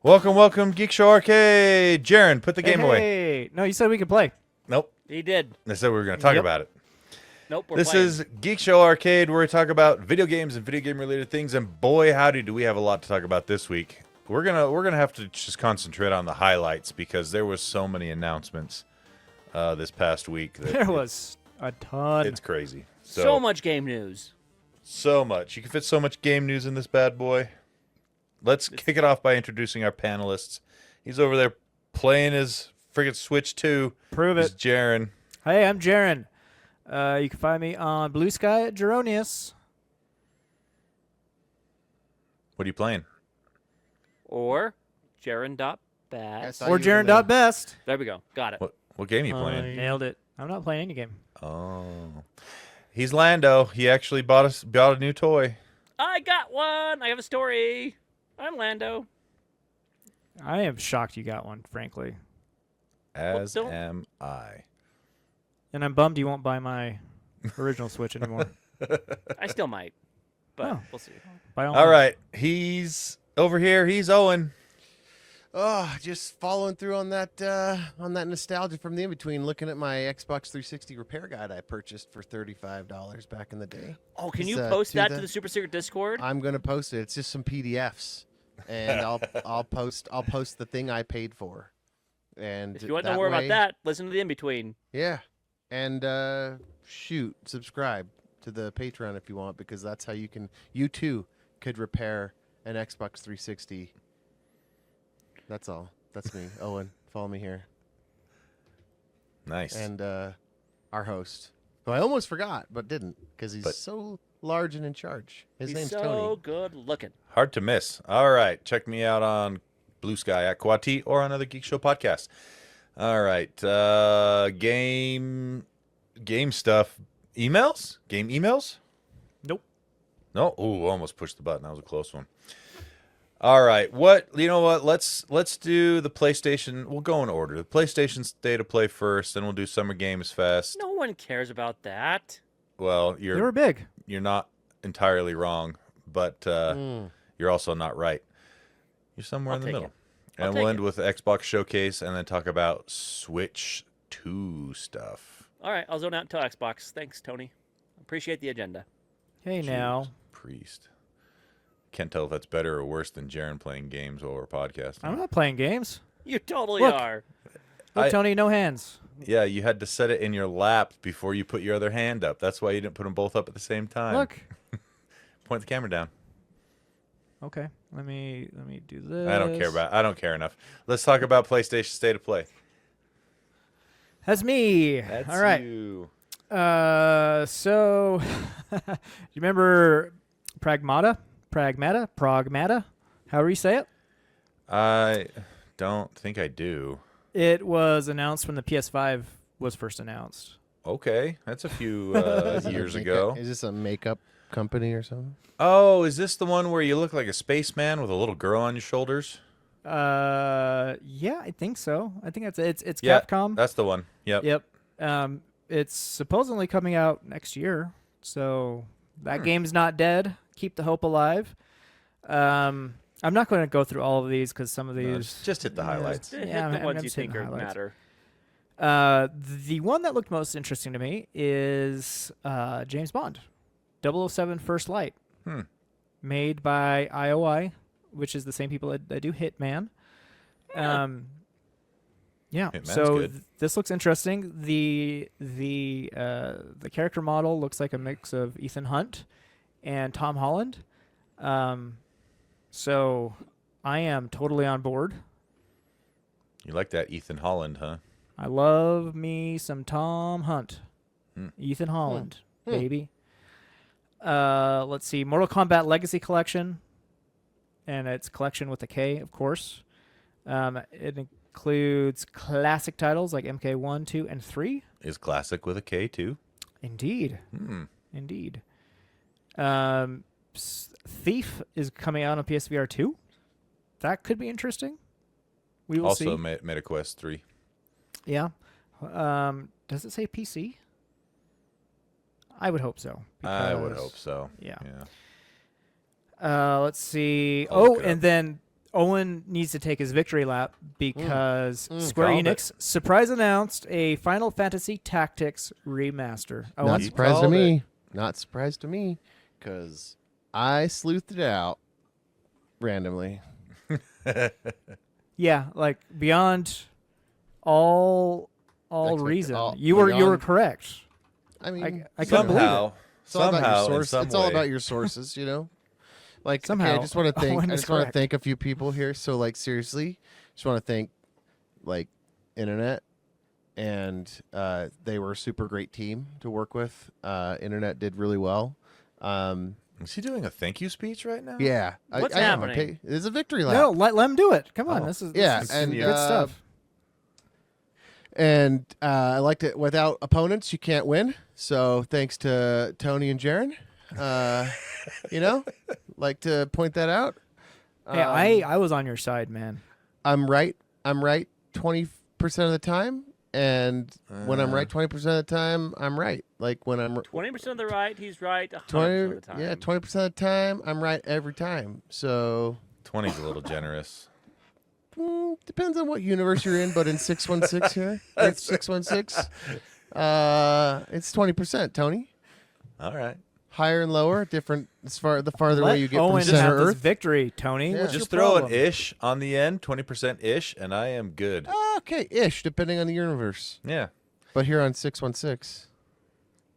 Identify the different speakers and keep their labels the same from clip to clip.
Speaker 1: Welcome, Geekshow Arcade. Jaren, put the game away.
Speaker 2: Hey, no, you said we could play.
Speaker 1: Nope.
Speaker 3: He did.
Speaker 1: I said we were going to talk about it.
Speaker 3: Nope, we're
Speaker 1: This
Speaker 3: playing.
Speaker 1: is Geekshow Arcade, where we talk about video games and video game related things. And boy, howdy, do we have a lot to talk about this week. We're gonna have to just concentrate on the highlights because there was so many announcements this past week.
Speaker 2: There was a ton.
Speaker 1: It's crazy.
Speaker 3: So much game news.
Speaker 1: So much. You can fit so much game news in this bad boy. Let's kick it off by introducing our panelists. He's over there playing his friggin' Switch 2.
Speaker 2: Prove
Speaker 1: It's
Speaker 2: it.
Speaker 1: Jaren.
Speaker 2: Hey, I'm Jaren. You can find me on Blue Sky at Geronius.
Speaker 1: What are you playing?
Speaker 3: Or Jaren.Bad.
Speaker 2: Or Jaren.Best.
Speaker 3: There we go. Got it.
Speaker 1: What game are you playing?
Speaker 2: Nailed it. I'm not playing any game.
Speaker 1: Oh. He's Lando. He actually bought a new toy.
Speaker 3: I got one. I have a story. I'm Lando.
Speaker 2: I am shocked you got one, frankly.
Speaker 1: As am I.
Speaker 2: And I'm bummed you won't buy my original Switch anymore.
Speaker 3: I still might, but we'll see.
Speaker 2: By all
Speaker 1: All
Speaker 2: means.
Speaker 1: right. He's over here. He's Owen.
Speaker 4: Oh, just following through on that nostalgia from the in-between, looking at my Xbox 360 repair guide I purchased for $35 back in the day.
Speaker 3: Oh, can you
Speaker 4: It's,
Speaker 3: post
Speaker 4: to
Speaker 3: that
Speaker 4: the-
Speaker 3: to the Super Secret Discord?
Speaker 4: I'm gonna post it. It's just some PDFs, and I'll post the thing I paid for. And
Speaker 3: If you want to
Speaker 4: that
Speaker 3: know more
Speaker 4: way-
Speaker 3: about that, listen to the in-between.
Speaker 4: yeah, and subscribe to the Patreon if you want, because that's how you too could repair an Xbox 360. That's all. That's me, Owen. Follow me here.
Speaker 1: Nice.
Speaker 4: And our host, who I almost forgot but didn't, because he's
Speaker 1: But-
Speaker 4: so large and in charge. His
Speaker 3: He's
Speaker 4: name's
Speaker 3: so
Speaker 4: Tony.
Speaker 3: good looking.
Speaker 1: Hard to miss. All right. Check me out on Blue Sky at Quati or on other Geek Show podcasts. All right. Game stuff. Emails? Game emails?
Speaker 2: Nope.
Speaker 1: No? Ooh, almost pushed the button. That was a close one. All right. You know what? Let's do the PlayStation. We'll go in order. The PlayStation State of Play first, then we'll do Summer Games Fest.
Speaker 3: No one cares about that.
Speaker 1: Well,
Speaker 2: They were big.
Speaker 1: you're not entirely wrong, but you're also not right. You're somewhere
Speaker 3: I'll
Speaker 1: in the
Speaker 3: take
Speaker 1: middle.
Speaker 3: it. I'll
Speaker 1: And we'll
Speaker 3: take
Speaker 1: end with the Xbox Showcase and then talk about Switch 2 stuff.
Speaker 3: All right, I'll zone out until Xbox. Thanks, Tony. Appreciate the agenda.
Speaker 2: Hey, now.
Speaker 1: Judas Priest. Can't tell if that's better or worse than Jaren playing games while we're podcasting.
Speaker 2: I'm not playing games.
Speaker 3: You totally
Speaker 2: Look.
Speaker 3: are.
Speaker 2: Look,
Speaker 1: I-
Speaker 2: Tony, no hands.
Speaker 1: Yeah, you had to set it in your lap before you put your other hand up. That's why you didn't put them both up at the same time.
Speaker 2: Look.
Speaker 1: Point the camera down.
Speaker 2: Okay, let me do this.
Speaker 1: I don't care enough. Let's talk about PlayStation State of Play.
Speaker 2: That's me.
Speaker 1: That's
Speaker 2: All right.
Speaker 1: you.
Speaker 2: So you remember Pragmata? However you say it.
Speaker 1: I don't think I do.
Speaker 2: It was announced when the PS5 was first announced.
Speaker 1: Okay, that's a few years
Speaker 4: Makeup-
Speaker 1: ago.
Speaker 4: Is this a makeup company or something?
Speaker 1: Oh, is this the one where you look like a spaceman with a little girl on your shoulders?
Speaker 2: Yeah, I think so. I think it's
Speaker 1: Yeah,
Speaker 2: Capcom.
Speaker 1: that's the one. Yep.
Speaker 2: Yep. It's supposedly coming out next year, so that game's not dead. Keep the hope alive. I'm not going to go through all of these because some of
Speaker 1: No,
Speaker 2: these.
Speaker 1: just hit the highlights.
Speaker 3: Hit
Speaker 2: Yeah,
Speaker 3: the
Speaker 2: I'm
Speaker 3: ones you
Speaker 2: just hitting
Speaker 3: think
Speaker 2: the
Speaker 3: are
Speaker 2: highlights.
Speaker 3: matter.
Speaker 2: The one that looked most interesting to me is James Bond, 007 First Light, made by IOI, which is the same people that do Hitman. Yeah,
Speaker 1: Hitman's
Speaker 2: so
Speaker 1: good.
Speaker 2: this looks interesting. The character model looks like a mix of Ethan Hunt and Tom Holland. So I am totally on board.
Speaker 1: You like that Ethan Holland, huh?
Speaker 2: I love me some Tom Hunt. Ethan Holland, baby. Let's see. Mortal Kombat Legacy Collection. And it's collection with a K, of course. It includes classic titles like MK1, 2, and 3.
Speaker 1: Is classic with a K too?
Speaker 2: Indeed. Indeed. Thief is coming out on PSVR 2. That could be interesting. We will see.
Speaker 1: Also MetaQuest 3.
Speaker 2: Yeah. Does it say PC? I would hope so.
Speaker 1: I would
Speaker 2: because-
Speaker 1: hope so.
Speaker 2: Yeah.
Speaker 1: Yeah.
Speaker 2: Let's see.
Speaker 1: I'll look
Speaker 2: Oh,
Speaker 1: it
Speaker 2: and
Speaker 1: up.
Speaker 2: then Owen needs to take his victory lap because Square
Speaker 1: Called
Speaker 2: Enix surprise announced a Final Fantasy Tactics remaster.
Speaker 4: Not
Speaker 2: Owen?
Speaker 1: You
Speaker 4: surprised to
Speaker 1: called
Speaker 4: me. Not surprised to me, because I sleuthed it out randomly.
Speaker 2: Yeah, like beyond all reason.
Speaker 4: all-
Speaker 2: You were
Speaker 4: beyond-
Speaker 2: correct.
Speaker 4: I mean,
Speaker 2: I couldn't believe it.
Speaker 1: Somehow,
Speaker 4: it's all about your
Speaker 1: somehow, in
Speaker 4: source.
Speaker 1: some
Speaker 4: It's all
Speaker 1: way.
Speaker 4: about your sources, you know. Like, okay,
Speaker 2: Somehow,
Speaker 4: I just want to thank.
Speaker 2: Owen
Speaker 4: I
Speaker 2: is
Speaker 4: just want to
Speaker 2: correct.
Speaker 4: thank a few people here. So, like, seriously, just want to thank, like, Internet, and they were a super great team to work with. Internet did really well.
Speaker 1: Is he doing a thank you speech right now?
Speaker 4: Yeah,
Speaker 3: What's
Speaker 4: I am.
Speaker 3: happening?
Speaker 4: It's a victory lap.
Speaker 2: No, let him do it. Come on,
Speaker 1: Oh.
Speaker 2: this is
Speaker 4: Yeah,
Speaker 2: this is
Speaker 4: and,
Speaker 2: good stuff.
Speaker 4: And I liked it. Without opponents, you can't win. So thanks to Tony and Jaron. You know, like to point that out.
Speaker 2: Hey, I was on your side, man.
Speaker 4: I'm right. 20% of the time, and when I'm right 20% of the time, I'm right. Like when I'm
Speaker 3: 20% of the right, he's right 100%
Speaker 4: 20,
Speaker 3: of the time.
Speaker 4: yeah, 20% of the time, I'm right every time. So
Speaker 1: 20's a little generous.
Speaker 4: depends on what universe you're in, but in 616 here, it's 616. It's 20%, Tony.
Speaker 1: All right.
Speaker 4: Higher and lower, different the farther
Speaker 2: Let
Speaker 4: away you get
Speaker 2: Owen
Speaker 4: from center
Speaker 2: have this
Speaker 4: Earth.
Speaker 2: victory, Tony.
Speaker 4: Yeah.
Speaker 2: What's
Speaker 1: Just
Speaker 2: your
Speaker 1: throw an
Speaker 2: problem?
Speaker 1: ish on the end, 20% ish, and I am good.
Speaker 4: Okay, ish, depending on the universe.
Speaker 1: Yeah.
Speaker 4: But here on 616,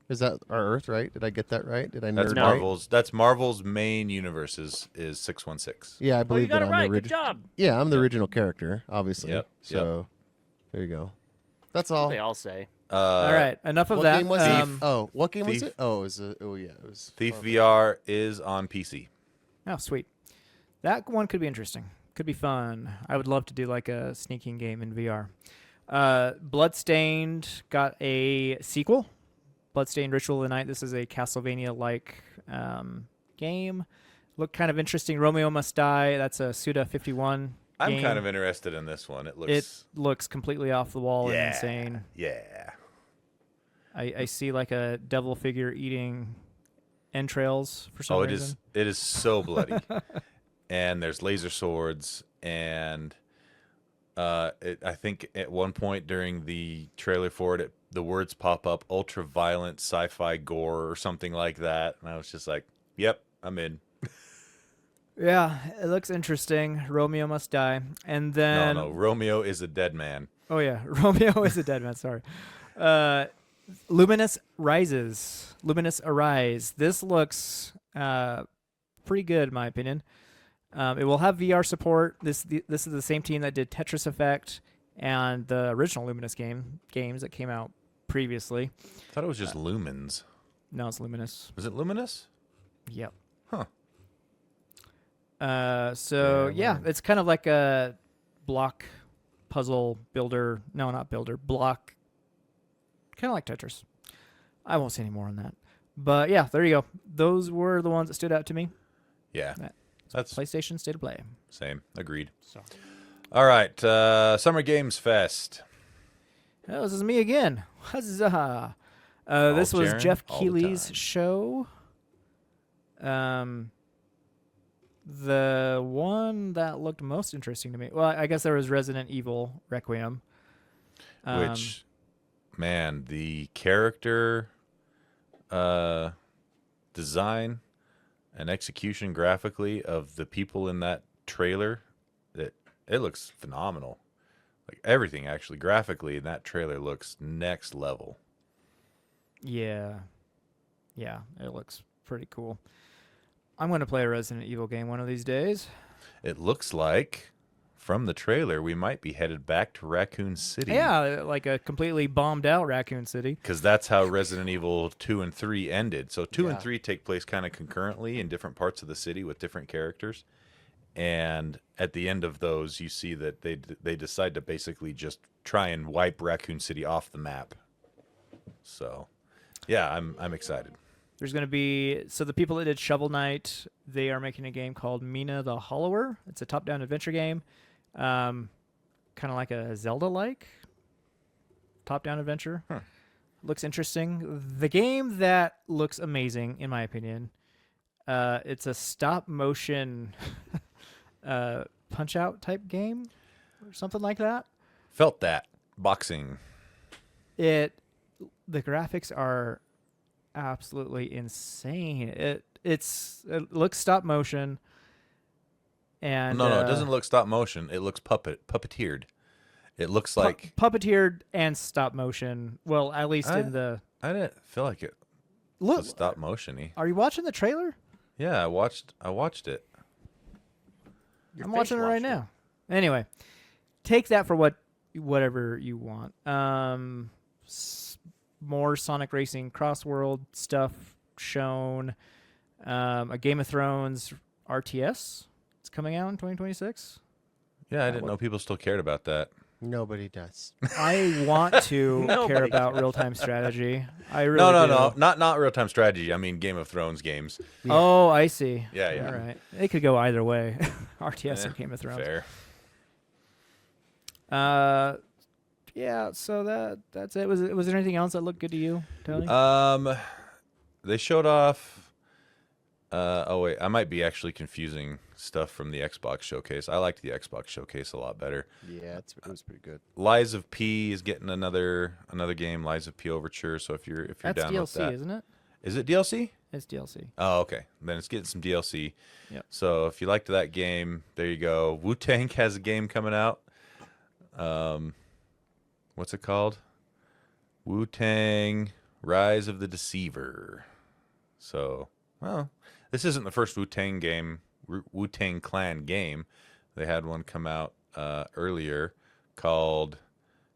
Speaker 4: is that our Earth, right? Did I get that right? Did I
Speaker 1: That's
Speaker 4: nerd
Speaker 3: No.
Speaker 4: right?
Speaker 1: Marvel's. That's Marvel's main universe is 616.
Speaker 4: Yeah, I
Speaker 3: Oh, you
Speaker 4: believe
Speaker 3: got
Speaker 4: that
Speaker 3: it
Speaker 4: I'm
Speaker 3: right.
Speaker 4: the
Speaker 3: Good
Speaker 4: original.
Speaker 3: job.
Speaker 4: Yeah, I'm the original character, obviously.
Speaker 1: Yep,
Speaker 4: So there you go. That's all.
Speaker 3: They all say.
Speaker 2: All right, enough of
Speaker 4: What
Speaker 2: that.
Speaker 4: game was it?
Speaker 1: Thief.
Speaker 4: Oh, what game was
Speaker 1: Thief.
Speaker 4: it? Oh, it was. It was.
Speaker 1: Thief
Speaker 4: oh,
Speaker 1: VR is on PC.
Speaker 2: Oh, sweet. That one could be interesting. Could be fun. I would love to do like a sneaking game in VR. Bloodstained got a sequel. Bloodstained Ritual of the Night. This is a Castlevania-like game. Looked kind of interesting. Romeo Must Die. That's a Suda 51
Speaker 1: I'm
Speaker 2: game.
Speaker 1: kind of interested in this one. It looks.
Speaker 2: It looks completely off the wall
Speaker 1: yeah,
Speaker 2: and insane.
Speaker 1: Yeah.
Speaker 2: I see like a devil figure eating entrails for some
Speaker 1: Oh,
Speaker 2: reason.
Speaker 1: it is so bloody, and there's laser swords, and I think at one point during the trailer for it, the words pop up ultra violent sci-fi gore or something like that, and I was just like, "Yep, I'm in."
Speaker 2: Yeah, it looks interesting. Romeo Must Die. And then
Speaker 1: No, Romeo is a dead man.
Speaker 2: Oh yeah, Romeo is a dead man, sorry. Luminous Arise. This looks pretty good in my opinion. It will have VR support. This is the same team that did Tetris Effect and the original Luminous games that came out previously.
Speaker 1: I thought it was just lumens.
Speaker 2: No, it's Luminous.
Speaker 1: Was it luminous?
Speaker 2: Yep.
Speaker 1: Huh.
Speaker 2: So
Speaker 1: Yeah,
Speaker 2: yeah, it's kind of like a block puzzle builder. No, not builder. Block. Kind of like Tetris. I won't say any more on that. But yeah, there you go. Those were the ones that stood out to me.
Speaker 1: Yeah.
Speaker 2: That-
Speaker 1: That's
Speaker 2: PlayStation State of Play.
Speaker 1: same. Agreed.
Speaker 3: So.
Speaker 1: All right. Summer Games Fest.
Speaker 2: Oh, this is me again. Huzzah. This was
Speaker 1: Jaren,
Speaker 2: Jeff
Speaker 1: all the
Speaker 2: Keighley's
Speaker 1: time.
Speaker 2: show. The one that looked most interesting to me. Well, I guess there was Resident Evil Requiem.
Speaker 1: Which, man, the character design and execution graphically of the people in that trailer, it looks phenomenal. Like everything actually graphically in that trailer looks next level.
Speaker 2: Yeah, it looks pretty cool. I'm going to play a Resident Evil game one of these days.
Speaker 1: It looks like from the trailer we might be headed back to Raccoon City.
Speaker 2: Yeah, like a completely bombed out Raccoon City.
Speaker 1: Because that's how Resident Evil 2 and 3 ended. So 2 and
Speaker 4: Yeah.
Speaker 1: 3 take place kind of concurrently in different parts of the city with different characters. And at the end of those, you see that they decide to basically just try and wipe Raccoon City off the map. So, yeah, I'm excited.
Speaker 2: There's going to be, so the people that did Shovel Knight, they are making a game called Mina the Hollower. It's a top-down adventure game, kind of like a Zelda-like top-down adventure.
Speaker 1: Huh.
Speaker 2: Looks interesting. The game that looks amazing, in my opinion, it's a stop-motion Punch-Out type game or something like that.
Speaker 1: Felt that. Boxing.
Speaker 2: The graphics are absolutely insane. It looks stop motion. And
Speaker 1: No, it doesn't look stop motion. It looks puppeteered. It looks like
Speaker 2: puppeteered and stop motion. Well, at least in the
Speaker 1: I didn't feel like it
Speaker 2: look.
Speaker 1: was stop motiony.
Speaker 2: Are you watching the trailer?
Speaker 1: Yeah, I watched it.
Speaker 2: I'm watching it right now. Anyway, take that for whatever you want. More Sonic Racing Crossworld stuff shown. A Game of Thrones RTS. It's coming out in 2026.
Speaker 1: Yeah, I didn't know people still cared about that.
Speaker 4: Nobody does.
Speaker 2: I want to care
Speaker 3: Nobody
Speaker 2: about real-time strategy. I really
Speaker 1: No,
Speaker 2: do.
Speaker 1: not real time strategy. I mean Game of Thrones games.
Speaker 2: Oh, I see.
Speaker 1: Yeah.
Speaker 2: All right. It could go either way. RTS or Game of Thrones.
Speaker 1: Fair.
Speaker 2: Yeah, so that's it. Was there anything else that looked good to you, Tony?
Speaker 1: They showed off. Oh wait, I might be actually confusing stuff from the Xbox showcase. I liked the Xbox showcase a lot better.
Speaker 4: Yeah, it was pretty good.
Speaker 1: Lies of P is getting another game, Lies of P Overture. So if you're
Speaker 2: That's
Speaker 1: down
Speaker 2: DLC,
Speaker 1: with that,
Speaker 2: isn't it?
Speaker 1: is it DLC?
Speaker 2: It's DLC.
Speaker 1: Oh, okay. Then it's getting some DLC.
Speaker 2: Yep.
Speaker 1: So if you liked that game, there you go. Wu-Tang has a game coming out. What's it called? Wu-Tang Rise of the Deceiver. So, well, this isn't the first Wu-Tang Clan game. They had one come out earlier called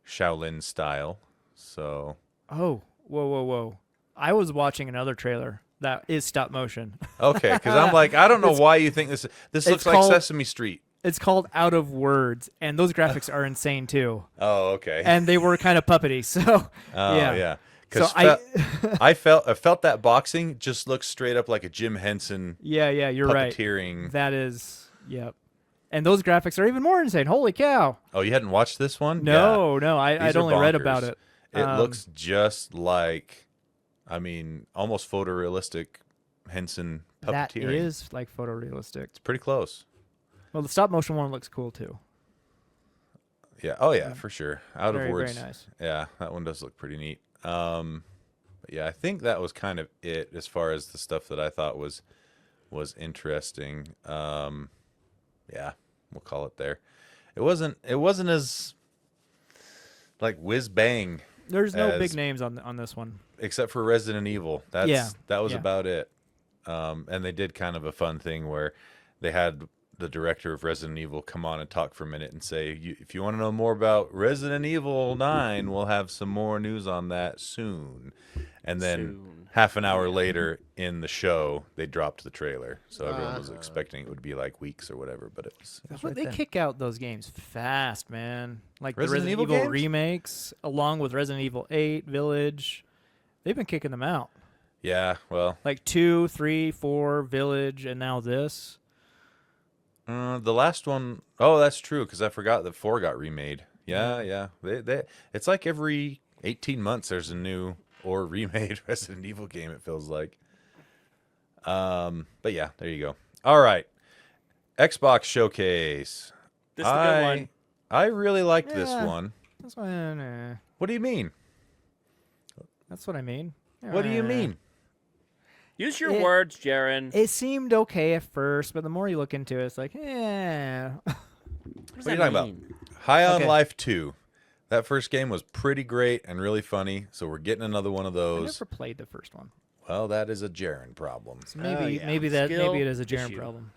Speaker 1: Shaolin Style. So,
Speaker 2: Oh, whoa. I was watching another trailer that is stop motion.
Speaker 1: okay, because I'm like, I don't know why you think this looks like
Speaker 2: called-
Speaker 1: Sesame Street.
Speaker 2: It's called Out of Words, and those graphics are insane too.
Speaker 1: Oh, okay.
Speaker 2: And they were kind of puppety, so
Speaker 1: Oh, yeah.
Speaker 2: So
Speaker 1: Because I felt that boxing just looks straight up like a Jim Henson
Speaker 2: yeah, you're right.
Speaker 1: puppeteering.
Speaker 2: That is, yep. And those graphics are even more insane. Holy cow!
Speaker 1: Oh, you hadn't watched this one?
Speaker 2: No,
Speaker 1: Yeah.
Speaker 2: I'd
Speaker 1: These are
Speaker 2: only read
Speaker 1: bonkers.
Speaker 2: about it.
Speaker 1: It looks just like, I mean, almost photorealistic Henson puppeteering.
Speaker 2: That is like photorealistic.
Speaker 1: It's pretty close.
Speaker 2: Well, the stop motion one looks cool too.
Speaker 1: Yeah. Oh, yeah, for sure. Out
Speaker 2: Very,
Speaker 1: of words.
Speaker 2: very nice.
Speaker 1: Yeah, that one does look pretty neat. But yeah, I think that was kind of it as far as the stuff that I thought was interesting. Yeah, we'll call it there. It wasn't as like whiz bang,
Speaker 2: There's no
Speaker 1: as-
Speaker 2: big names on this one.
Speaker 1: except for Resident Evil. That was
Speaker 2: yeah.
Speaker 1: about it. And they did kind of a fun thing where they had the director of Resident Evil come on and talk for a minute and say, if you want to know more about Resident Evil 9, we'll have some more news on that soon. And then half an hour later in the show, they dropped the trailer. So everyone was expecting it would be like weeks or whatever, but it was
Speaker 2: But they
Speaker 1: then.
Speaker 2: kick out those games fast, man. Like
Speaker 1: Resident
Speaker 2: the
Speaker 1: Evil
Speaker 2: Resident Evil
Speaker 1: games?
Speaker 2: remakes, along with Resident Evil 8, Village. They've been kicking them out.
Speaker 1: Yeah, well,
Speaker 2: Like 2, 3, 4, Village, and now this.
Speaker 1: the last one, oh, that's true, because I forgot that 4 got remade. Yeah. It's like every 18 months there's a new or remade Resident Evil game, it feels like. But yeah, there you go. All right. Xbox Showcase.
Speaker 3: This is the good one.
Speaker 1: I really liked this
Speaker 2: Yeah.
Speaker 1: one.
Speaker 2: That's what, nah.
Speaker 1: What do you mean?
Speaker 2: That's what I mean.
Speaker 1: What do you mean?
Speaker 3: Use your
Speaker 2: It-
Speaker 3: words, Jaren.
Speaker 2: It seemed okay at first, but the more you look into it, it's like,
Speaker 3: What
Speaker 1: What are you talking about? High on
Speaker 2: Okay.
Speaker 1: Life 2. That first game was pretty great and really funny, so we're getting another one of
Speaker 2: I
Speaker 1: those.
Speaker 2: never played the first one.
Speaker 1: Well, that is a Jaren problem.
Speaker 2: So maybe
Speaker 3: yeah.
Speaker 2: maybe
Speaker 3: Skill
Speaker 2: it is a Jaren
Speaker 3: issue.
Speaker 2: problem.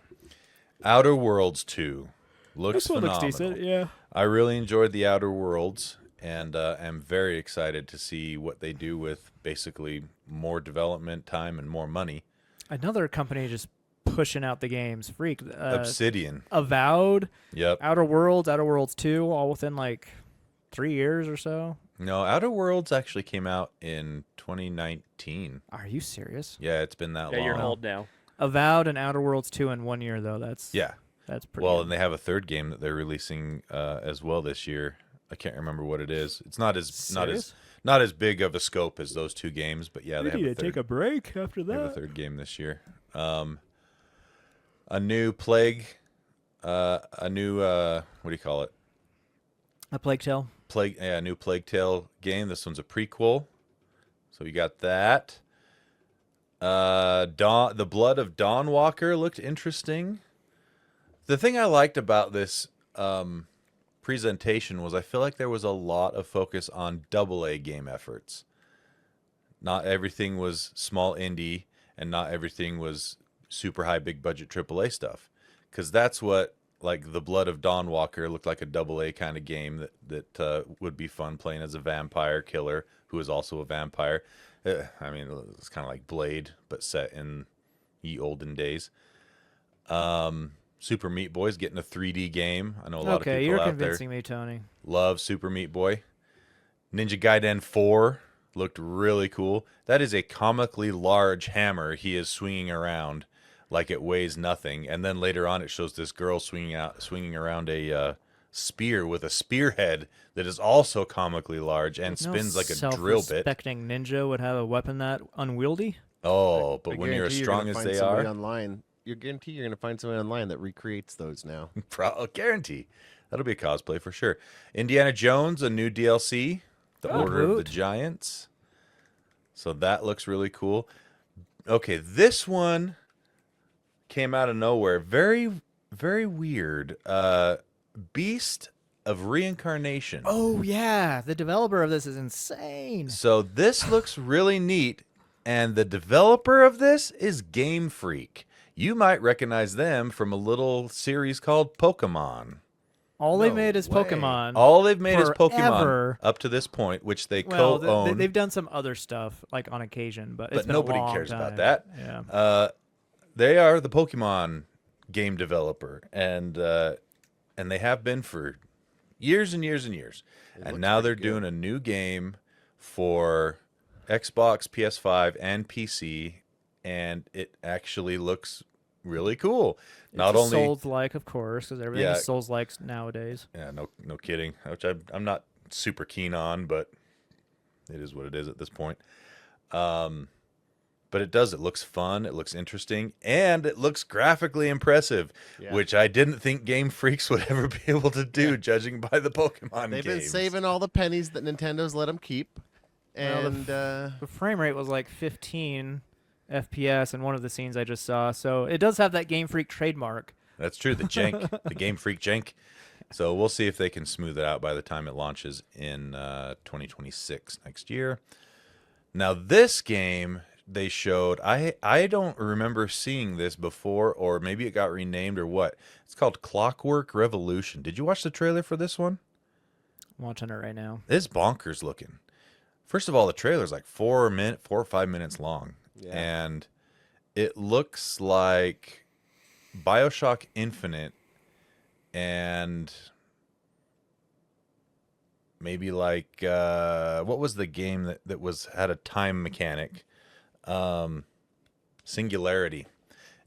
Speaker 1: Outer Worlds 2 looks
Speaker 2: This one
Speaker 1: phenomenal.
Speaker 2: looks decent, yeah.
Speaker 1: I really enjoyed the Outer Worlds, and am very excited to see what they do with basically more development time and more money.
Speaker 2: Another company just pushing out the games. Freak.
Speaker 1: Obsidian.
Speaker 2: Avowed,
Speaker 1: Yep.
Speaker 2: Outer Worlds 2, all within like 3 years or so.
Speaker 1: No, Outer Worlds actually came out in 2019.
Speaker 2: Are you serious?
Speaker 1: Yeah, it's been that
Speaker 3: Yeah,
Speaker 1: long.
Speaker 3: you're old now.
Speaker 2: Avowed and Outer Worlds 2 in 1 year though. That's
Speaker 1: Yeah.
Speaker 2: pretty
Speaker 1: Well,
Speaker 2: good.
Speaker 1: and they have a third game that they're releasing as well this year. I can't remember what it is. It's not as big of a scope as those two games, but yeah, they have a third.
Speaker 2: break after
Speaker 1: They have a third game this year. A new Plague A new what do you call it?
Speaker 2: A Plague Tale.
Speaker 1: A new Plague Tale game. This one's a prequel. So you got that. The Blood of Dawnwalker looked interesting. The thing I liked about this presentation was I feel like there was a lot of focus on AA game efforts. Not everything was small indie, and not everything was super high big budget AAA stuff. Because that's what, like, The Blood of Dawnwalker looked like, a AA kind of game that would be fun playing as a vampire killer who is also a vampire. I mean, it's kind of like Blade, but set in ye olden days. Super Meat Boy's getting a 3D game. I know a lot of people
Speaker 2: you're
Speaker 1: out
Speaker 2: convincing
Speaker 1: there
Speaker 2: me, Tony.
Speaker 1: love Super Meat Boy. Ninja Gaiden 4 looked really cool. That is a comically large hammer he is swinging around like it weighs nothing. And then later on, it shows this girl swinging around a spear with a spearhead that is also comically large and spins like a drill bit.
Speaker 2: Self-respecting ninja would have a weapon that unwieldy.
Speaker 1: Oh, but
Speaker 4: I
Speaker 1: when you're as
Speaker 4: guarantee
Speaker 1: strong
Speaker 4: gonna
Speaker 1: as
Speaker 4: find
Speaker 1: they
Speaker 4: somebody
Speaker 1: are,
Speaker 4: online, you guarantee you're going to find somebody online that recreates those now.
Speaker 1: guarantee. That'll be a cosplay for sure. Indiana Jones, a new DLC, The Order of the
Speaker 2: woot.
Speaker 1: Giants. So that looks really cool. Okay, this one came out of nowhere. Very, very weird. Beast of Reincarnation.
Speaker 2: Oh yeah, the developer of this is insane.
Speaker 1: So this looks really neat, and the developer of this is Game Freak. You might recognize them from a little series called Pokemon.
Speaker 2: All they
Speaker 4: No
Speaker 2: made is
Speaker 4: way.
Speaker 2: Pokemon.
Speaker 1: All they've made is Pokemon
Speaker 2: Forever.
Speaker 1: up to this point, which they
Speaker 2: well,
Speaker 1: co-own.
Speaker 2: they've done some other stuff like on occasion, but it's
Speaker 1: But
Speaker 2: been
Speaker 1: nobody
Speaker 2: a long
Speaker 1: cares about
Speaker 2: time.
Speaker 1: that.
Speaker 2: Yeah.
Speaker 1: They are the Pokemon game developer, and they have been for years and years and years. And
Speaker 4: looks
Speaker 1: now
Speaker 4: pretty
Speaker 1: they're
Speaker 4: good.
Speaker 1: doing a new game for Xbox, PS5, and PC, and it actually looks really cool. Not
Speaker 2: It's
Speaker 1: only
Speaker 2: Souls-like, of course, because everything
Speaker 1: Yeah.
Speaker 2: is Souls-like nowadays.
Speaker 1: Yeah, no kidding. Which I'm not super keen on, but it is what it is at this point. But it looks fun, it looks interesting, and it looks graphically impressive,
Speaker 4: Yeah.
Speaker 1: which I didn't think Game Freaks would ever be able to do, judging by the Pokemon
Speaker 4: They've been
Speaker 1: games.
Speaker 4: saving all the pennies that Nintendo's let them keep.
Speaker 2: Well,
Speaker 4: And
Speaker 2: The frame rate was like 15 FPS in one of the scenes I just saw, so it does have that Game Freak trademark.
Speaker 1: That's true, the jank, the Game Freak jank. So we'll see if they can smooth it out by the time it launches in 2026 next year. Now this game they showed, I don't remember seeing this before, or maybe it got renamed or what. It's called Clockwork Revolution. Did you watch the trailer for this one?
Speaker 2: I'm watching it right now.
Speaker 1: It's bonkers looking. First of all, the trailer's like 4 or 5 minutes long.
Speaker 4: Yeah.
Speaker 1: And it looks like BioShock Infinite and maybe like what was the game that had a time mechanic? Singularity.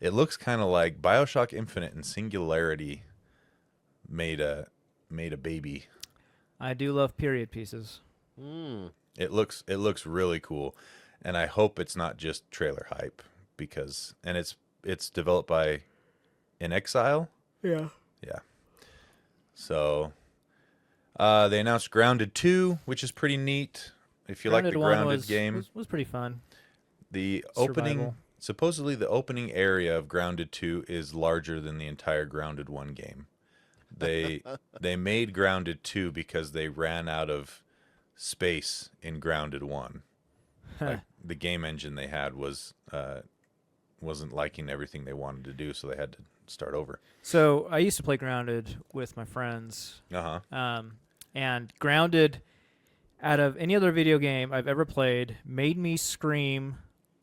Speaker 1: It looks kind of like BioShock Infinite and Singularity made a baby.
Speaker 2: I do love period pieces.
Speaker 1: It looks really cool, and I hope it's not just trailer hype because it's developed by In Exile.
Speaker 2: Yeah.
Speaker 1: Yeah. So they announced Grounded 2, which is pretty neat. If you like the
Speaker 2: one
Speaker 1: Grounded game,
Speaker 2: was pretty fun.
Speaker 1: the
Speaker 2: Survival.
Speaker 1: supposedly the opening area of Grounded 2 is larger than the entire Grounded 1 game. They made Grounded 2 because they ran out of space in Grounded 1. Like the game engine they had wasn't liking everything they wanted to do, so they had to start over.
Speaker 2: So I used to play Grounded with my friends,
Speaker 1: Uh-huh.
Speaker 2: and Grounded, out of any other video game I've ever played, made me scream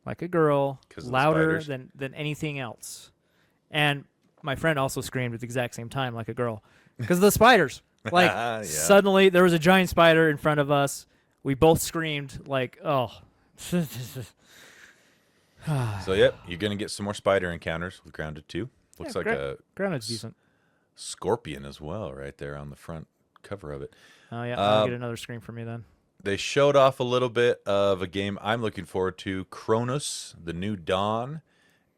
Speaker 2: like a girl,
Speaker 1: 'Cause of the
Speaker 2: louder
Speaker 1: spiders?
Speaker 2: than anything else. And my friend also screamed at the exact same time like a girl because of the spiders. Like
Speaker 1: Yeah.
Speaker 2: suddenly there was a giant spider in front of us. We both screamed like, oh.
Speaker 1: So yep, you're gonna get some more spider encounters with Grounded 2. Looks
Speaker 2: Yeah,
Speaker 1: like a
Speaker 2: Grounded's decent.
Speaker 1: scorpion as well, right there on the front cover of it.
Speaker 2: Oh yeah, I'll get another scream from you then.
Speaker 1: They showed off a little bit of a game I'm looking forward to, Cronus: The New Dawn,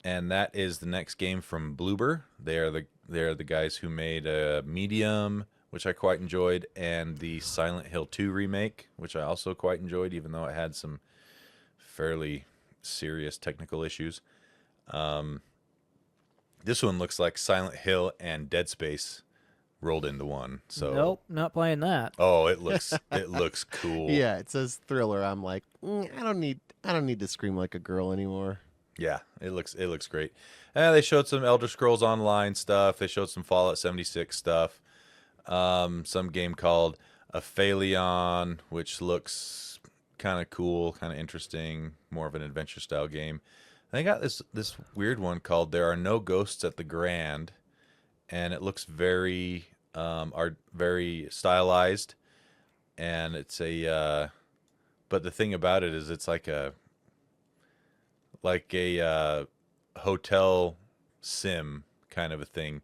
Speaker 1: and that is the next game from Bloober. They are They're the guys who made Medium, which I quite enjoyed, and the Silent Hill 2 remake, which I also quite enjoyed, even though it had some fairly serious technical issues. This one looks like Silent Hill and Dead Space rolled into one. So
Speaker 2: Nope, not playing that.
Speaker 1: Oh, it looks cool.
Speaker 4: Yeah, it says thriller. I'm like, I don't need to scream like a girl anymore.
Speaker 1: Yeah, it looks great. And they showed some Elder Scrolls Online stuff. They showed some Fallout 76 stuff. Some game called Aphelion, which looks kind of cool, kind of interesting, more of an adventure style game. And they got this weird one called There Are No Ghosts at the Grand, and it looks very very stylized, and it's a but the thing about it is it's like a hotel sim kind of a thing.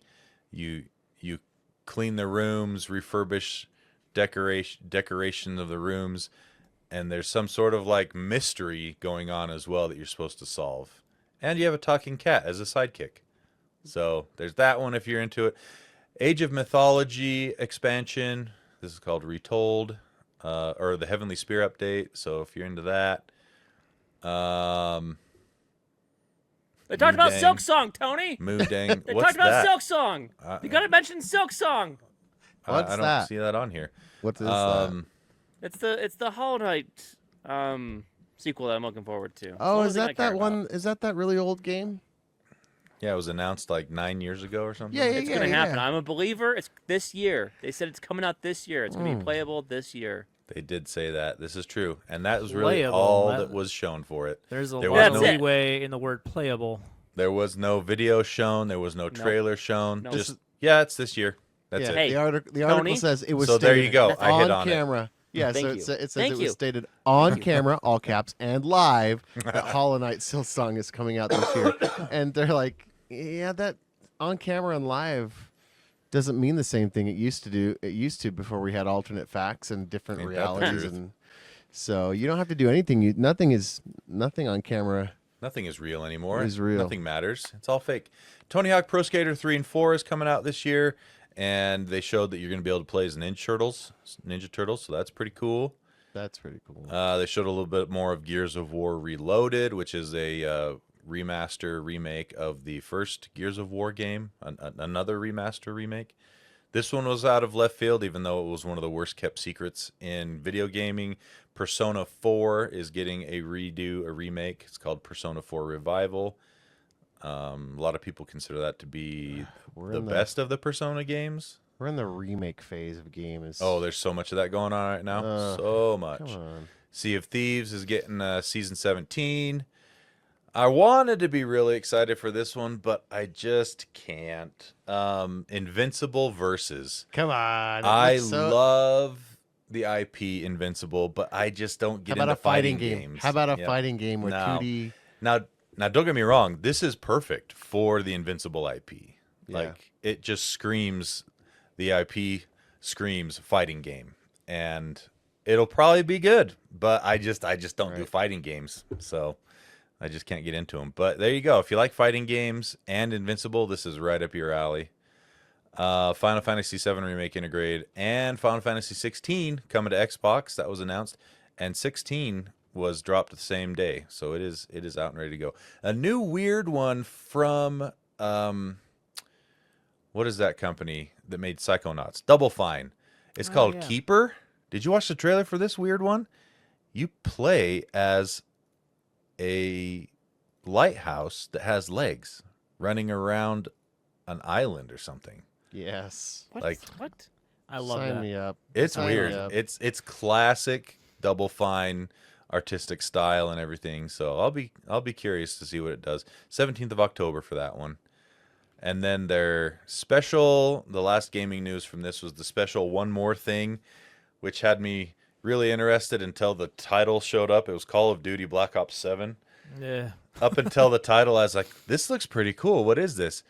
Speaker 1: You clean the rooms, refurbish decoration of the rooms, and there's some sort of like mystery going on as well that you're supposed to solve. And you have a talking cat as a sidekick. So there's that one if you're into it. Age of Mythology expansion. This is called Retold, or the Heavenly Spear update. So if you're into that.
Speaker 3: They talked about
Speaker 1: Moodang.
Speaker 3: Silk Song, Tony.
Speaker 1: Moodang.
Speaker 3: They
Speaker 1: What's
Speaker 3: talked about
Speaker 1: that?
Speaker 3: Silk Song. You gotta mention Silk Song.
Speaker 4: What's
Speaker 1: I don't
Speaker 4: that?
Speaker 1: see that on here.
Speaker 4: What is that?
Speaker 3: It's the Hollow Knight sequel that I'm looking forward to.
Speaker 4: Oh,
Speaker 3: It's
Speaker 4: is
Speaker 3: the only
Speaker 4: that
Speaker 3: thing I care
Speaker 4: that one?
Speaker 3: about.
Speaker 4: Is that really old game?
Speaker 1: Yeah, it was announced like 9 years ago or something.
Speaker 4: Yeah,
Speaker 3: It's gonna happen.
Speaker 4: yeah.
Speaker 3: I'm a believer. It's this year. They said it's coming out this year. It's gonna be playable this year.
Speaker 1: They did say that. This is true. And that was really
Speaker 2: Playable,
Speaker 1: all
Speaker 2: that-
Speaker 1: that was shown for it.
Speaker 2: There's a
Speaker 1: There
Speaker 2: lot
Speaker 1: was
Speaker 2: of
Speaker 3: no-
Speaker 2: leeway in the word playable.
Speaker 1: There was no video shown. There was no trailer shown.
Speaker 3: No.
Speaker 1: Just, yeah, it's this year. That's
Speaker 4: Yeah,
Speaker 1: it.
Speaker 3: Hey,
Speaker 4: the article
Speaker 3: Tony?
Speaker 4: says it was
Speaker 1: So there
Speaker 4: stated
Speaker 1: you go. I hit
Speaker 4: on
Speaker 1: on it.
Speaker 4: camera. Yeah,
Speaker 3: Thank
Speaker 4: so
Speaker 3: you.
Speaker 4: it says
Speaker 3: Thank
Speaker 4: it
Speaker 3: you.
Speaker 4: was stated on camera, all caps, and live that Hollow Knight Silksong is coming out this year. And they're like, yeah, that on camera and live doesn't mean the same thing it used to do. It used to before we had alternate facts and different
Speaker 1: Ain't that the
Speaker 4: realities,
Speaker 1: truth?
Speaker 4: and so you don't have to do anything. Nothing on camera.
Speaker 1: Nothing is real anymore.
Speaker 4: Is real.
Speaker 1: Nothing matters. It's all fake. Tony Hawk Pro Skater 3 and 4 is coming out this year, and they showed that you're going to be able to play as Ninja Turtles, so that's pretty cool.
Speaker 4: That's pretty cool.
Speaker 1: They showed a little bit more of Gears of War Reloaded, which is a remake of the first Gears of War game, another remake. This one was out of left field, even though it was one of the worst kept secrets in video gaming. Persona 4 is getting a remake. It's called Persona 4 Revival. A lot of people consider that to be
Speaker 4: We're
Speaker 1: the
Speaker 4: in
Speaker 1: best of the Persona games.
Speaker 4: We're in the remake phase of games.
Speaker 1: Oh, there's so much of that going on right now. So much.
Speaker 4: come on.
Speaker 1: Sea of Thieves is getting season 17. I wanted to be really excited for this one, but I just can't. Invincible Versus.
Speaker 4: Come on.
Speaker 1: I
Speaker 4: It's so-
Speaker 1: love the IP Invincible, but I just don't get
Speaker 4: How about
Speaker 1: into
Speaker 4: a fighting
Speaker 1: games.
Speaker 4: game? How about a
Speaker 1: Yeah.
Speaker 4: fighting game with
Speaker 1: No.
Speaker 4: 2D?
Speaker 1: Now, don't get me wrong. This is perfect for the Invincible IP.
Speaker 4: Yeah.
Speaker 1: Like, it just screams, the IP screams fighting game. And it'll probably be good, but I just don't do
Speaker 4: Right.
Speaker 1: fighting games. So I just can't get into them. But there you go. If you like fighting games and Invincible, this is right up your alley. Final Fantasy VII Remake Integrate and Final Fantasy 16 coming to Xbox. That was announced. And 16 was dropped the same day. So it is out and ready to go. A new weird one from what is that company that made Psychonauts? Double Fine. It's called
Speaker 2: yeah.
Speaker 1: Keeper. Did you watch the trailer for this weird one? You play as a lighthouse that has legs running around an island or something.
Speaker 4: Yes.
Speaker 3: What?
Speaker 1: Like-
Speaker 3: What?
Speaker 2: I love
Speaker 4: Sign
Speaker 2: that.
Speaker 4: me up.
Speaker 1: It's
Speaker 4: Sign
Speaker 1: weird.
Speaker 4: me up.
Speaker 1: It's classic Double Fine artistic style and everything. So I'll be curious to see what it does. 17th of October for that one. And then their special, the last gaming news from this was the special One More Thing, which had me really interested until the title showed up. It was Call of Duty Black Ops 7.
Speaker 2: Yeah.
Speaker 1: Up until the title, I was like, this looks pretty cool. What is this?